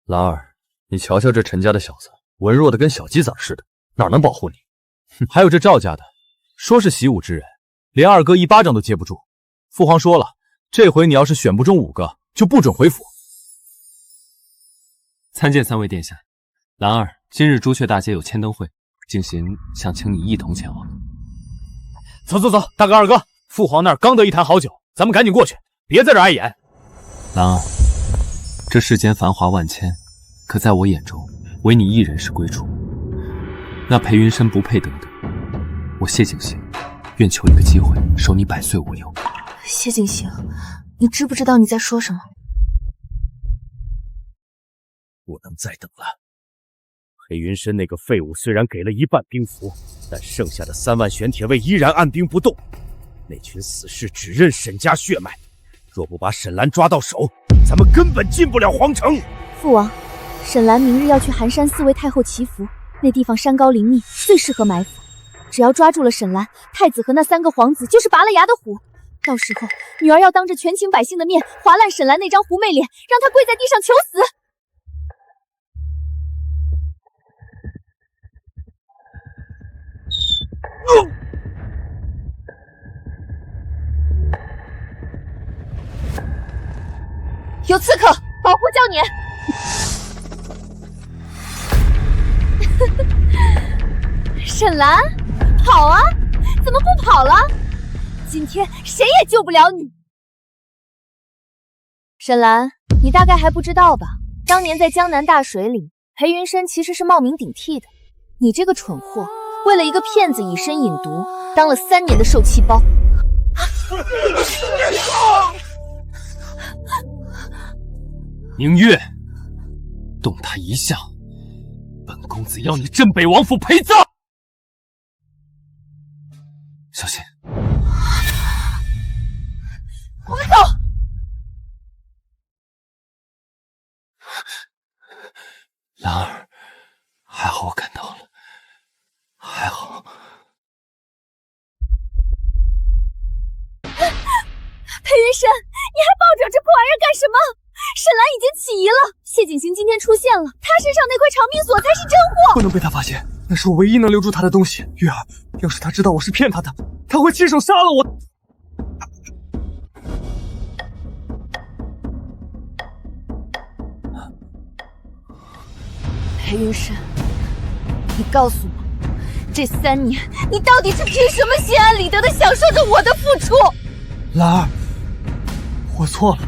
Speaker 9: 兰儿，你瞧瞧这陈家的小子，文弱的跟小鸡崽似的，哪能保护你？哼，还有这赵家的，说是习武之人，连二哥1巴掌都接不住。父皇说了，这回你要是选不中5个，就不准回府。参见3位殿下。兰儿，今日朱雀大街有千灯会，景行想请你一同前往。
Speaker 4: 走，大哥二哥，父皇那儿刚得一坛好酒，咱们赶紧过去，别在这碍眼。
Speaker 9: 兰儿，这世间繁华万千，可在我眼中，唯你一人是归主。那裴云深不配得的，我谢景行愿求一个机会，守你100岁无忧。
Speaker 8: 谢景行，你知不知道你在说什么？
Speaker 7: 不能再等了。裴云深那个废物虽然给了1半兵符，但剩下的3万玄铁卫依然按兵不动。那群死士只认沈家血脉，若不把沈兰抓到手，咱们根本进不了皇城。
Speaker 1: 父王，沈兰明日要去寒山寺为太后祈福，那地方山高林密，最适合埋伏。只要抓住了沈兰，太子和那3个皇子就是拔了牙的虎。到时候女儿要当着全秦百姓的面划烂沈兰那张狐媚脸，让她跪在地上求死。
Speaker 11: 有刺客，保护教撵！
Speaker 1: 沈兰，跑啊！怎么不跑了？今天谁也救不了你！沈兰，你大概还不知道吧？当年在江南大水里，裴云深其实是冒名顶替的。你这个蠢货，为了一个骗子以身饮毒，当了3年的受气包。
Speaker 9: 宁月，动他一下，本公子要你镇北王府陪葬！小心！
Speaker 1: 我们走。
Speaker 9: 兰儿，还好我赶到了，还好。
Speaker 1: 裴云深，你还抱着这破玩意儿干什么？沈兰已经起疑了，谢景行今天出现了，他身上那块长命锁才是真货。
Speaker 5: 不能被他发现，那是我唯一能留住他的东西。月儿，要是他知道我是骗他的，他会亲手杀了我。
Speaker 1: 裴云深，你告诉我，这3年你到底是凭什么心安理得的享受着我的付出？
Speaker 5: 兰儿，我错了，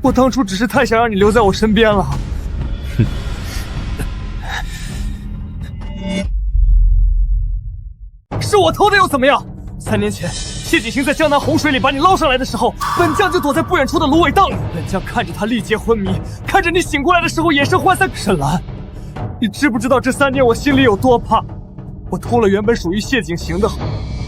Speaker 5: 我当初只是太想让你留在我身边了。
Speaker 9: 哼，
Speaker 5: 是我偷的又怎么样？3年前，谢景行在江南洪水里把你捞上来的时候，本将就躲在不远处的芦苇荡里。本将看着他力竭昏迷，看着你醒过来的时候眼神涣散。沈兰，你知不知道这3年我心里有多怕？我偷了原本属于谢景行的，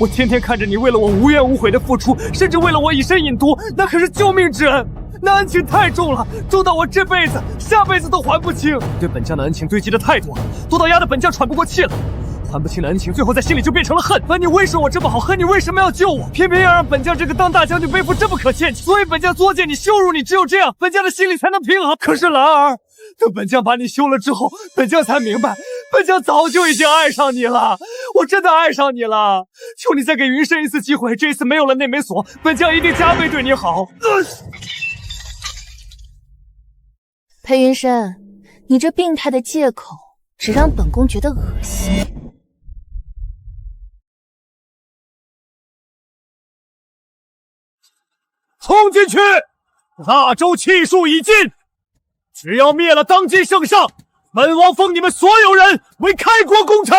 Speaker 5: 我天天看着你为了我无怨无悔的付出，甚至为了我以身饮毒，那可是救命之恩，那恩情太重了，重到我这辈子、下辈子都还不清。对本将的恩情堆积的太多了，多到压得本将喘不过气了。还不清的恩情，最后在心里就变成了恨。恨你为什么我这么好，恨你为什么要救我，偏偏要让本将这个当大将军背负这么可欠。所以本将作践你、羞辱你，只有这样，本将的心里才能平衡。可是兰儿，等本将把你休了之后，本将才明白，本将早就已经爱上你了，我真的爱上你了。求你再给云深一次机会，这一次没有了那枚锁，本将一定加倍对你好。
Speaker 1: 裴云深，你这病态的借口，只让本宫觉得恶心。
Speaker 7: 冲进去！大周气数已尽，只要灭了当今圣上，本王封你们所有人为开国功臣。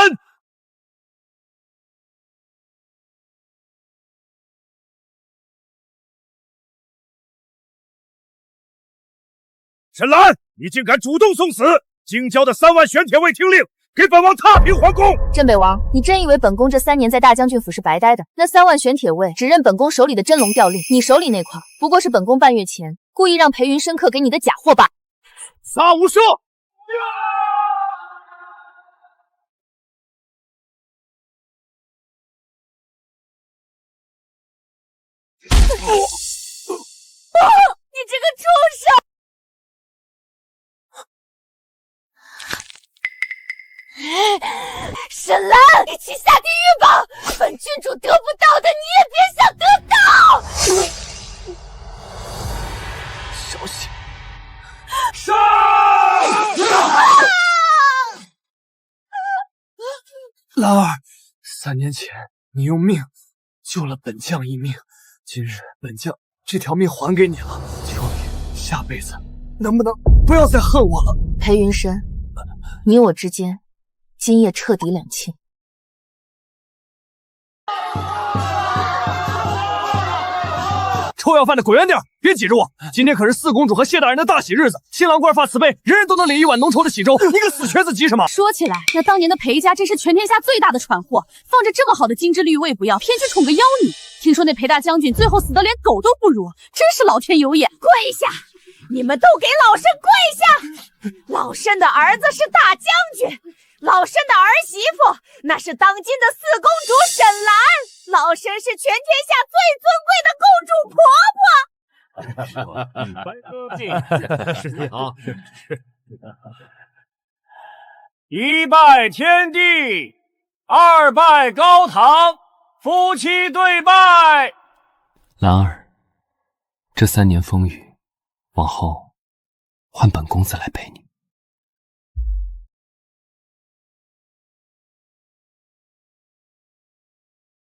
Speaker 7: 沈兰，你竟敢主动送死！京郊的3万玄铁卫听令，给本王踏平皇宫！
Speaker 1: 镇北王，你真以为本宫这3年在大将军府是白待的？那3万玄铁卫只认本宫手里的真龙吊令，你手里那块不过是本宫半月前故意让裴云深刻给你的假货罢了。
Speaker 7: 撒无赦！
Speaker 1: 你这个畜生！沈兰，一起下地狱吧！本郡主得不到的，你也别想得到！
Speaker 5: 小心！
Speaker 7: 杀！
Speaker 5: 兰儿，3年前你用命救了本将一命，今日本将这条命还给你了，求你下辈子能不能不要再恨我了？
Speaker 1: 裴云深，你我之间今夜彻底两清。
Speaker 5: 臭要饭的滚远点，别挤着我！今天可是4公主和谢大人的大喜日子，新郎官发慈悲，人人都能领一碗浓稠的喜粥。你个死瘸子急什么？
Speaker 12: 说起来，那当年的裴家真是全天下最大的闯祸，放着这么好的金枝玉叶不要，偏去宠个妖女。听说那裴大将军最后死得连狗都不如，真是老天有眼！
Speaker 2: 跪下！你们都给老身跪下！老身的儿子是大将军，老身的儿媳妇那是当今的4公主沈兰，老身是全天下最尊贵的公主婆婆。
Speaker 10: 是你好，一拜天地，2拜高堂，夫妻对拜。
Speaker 9: 兰儿，这3年风雨，往后换本公子来陪你。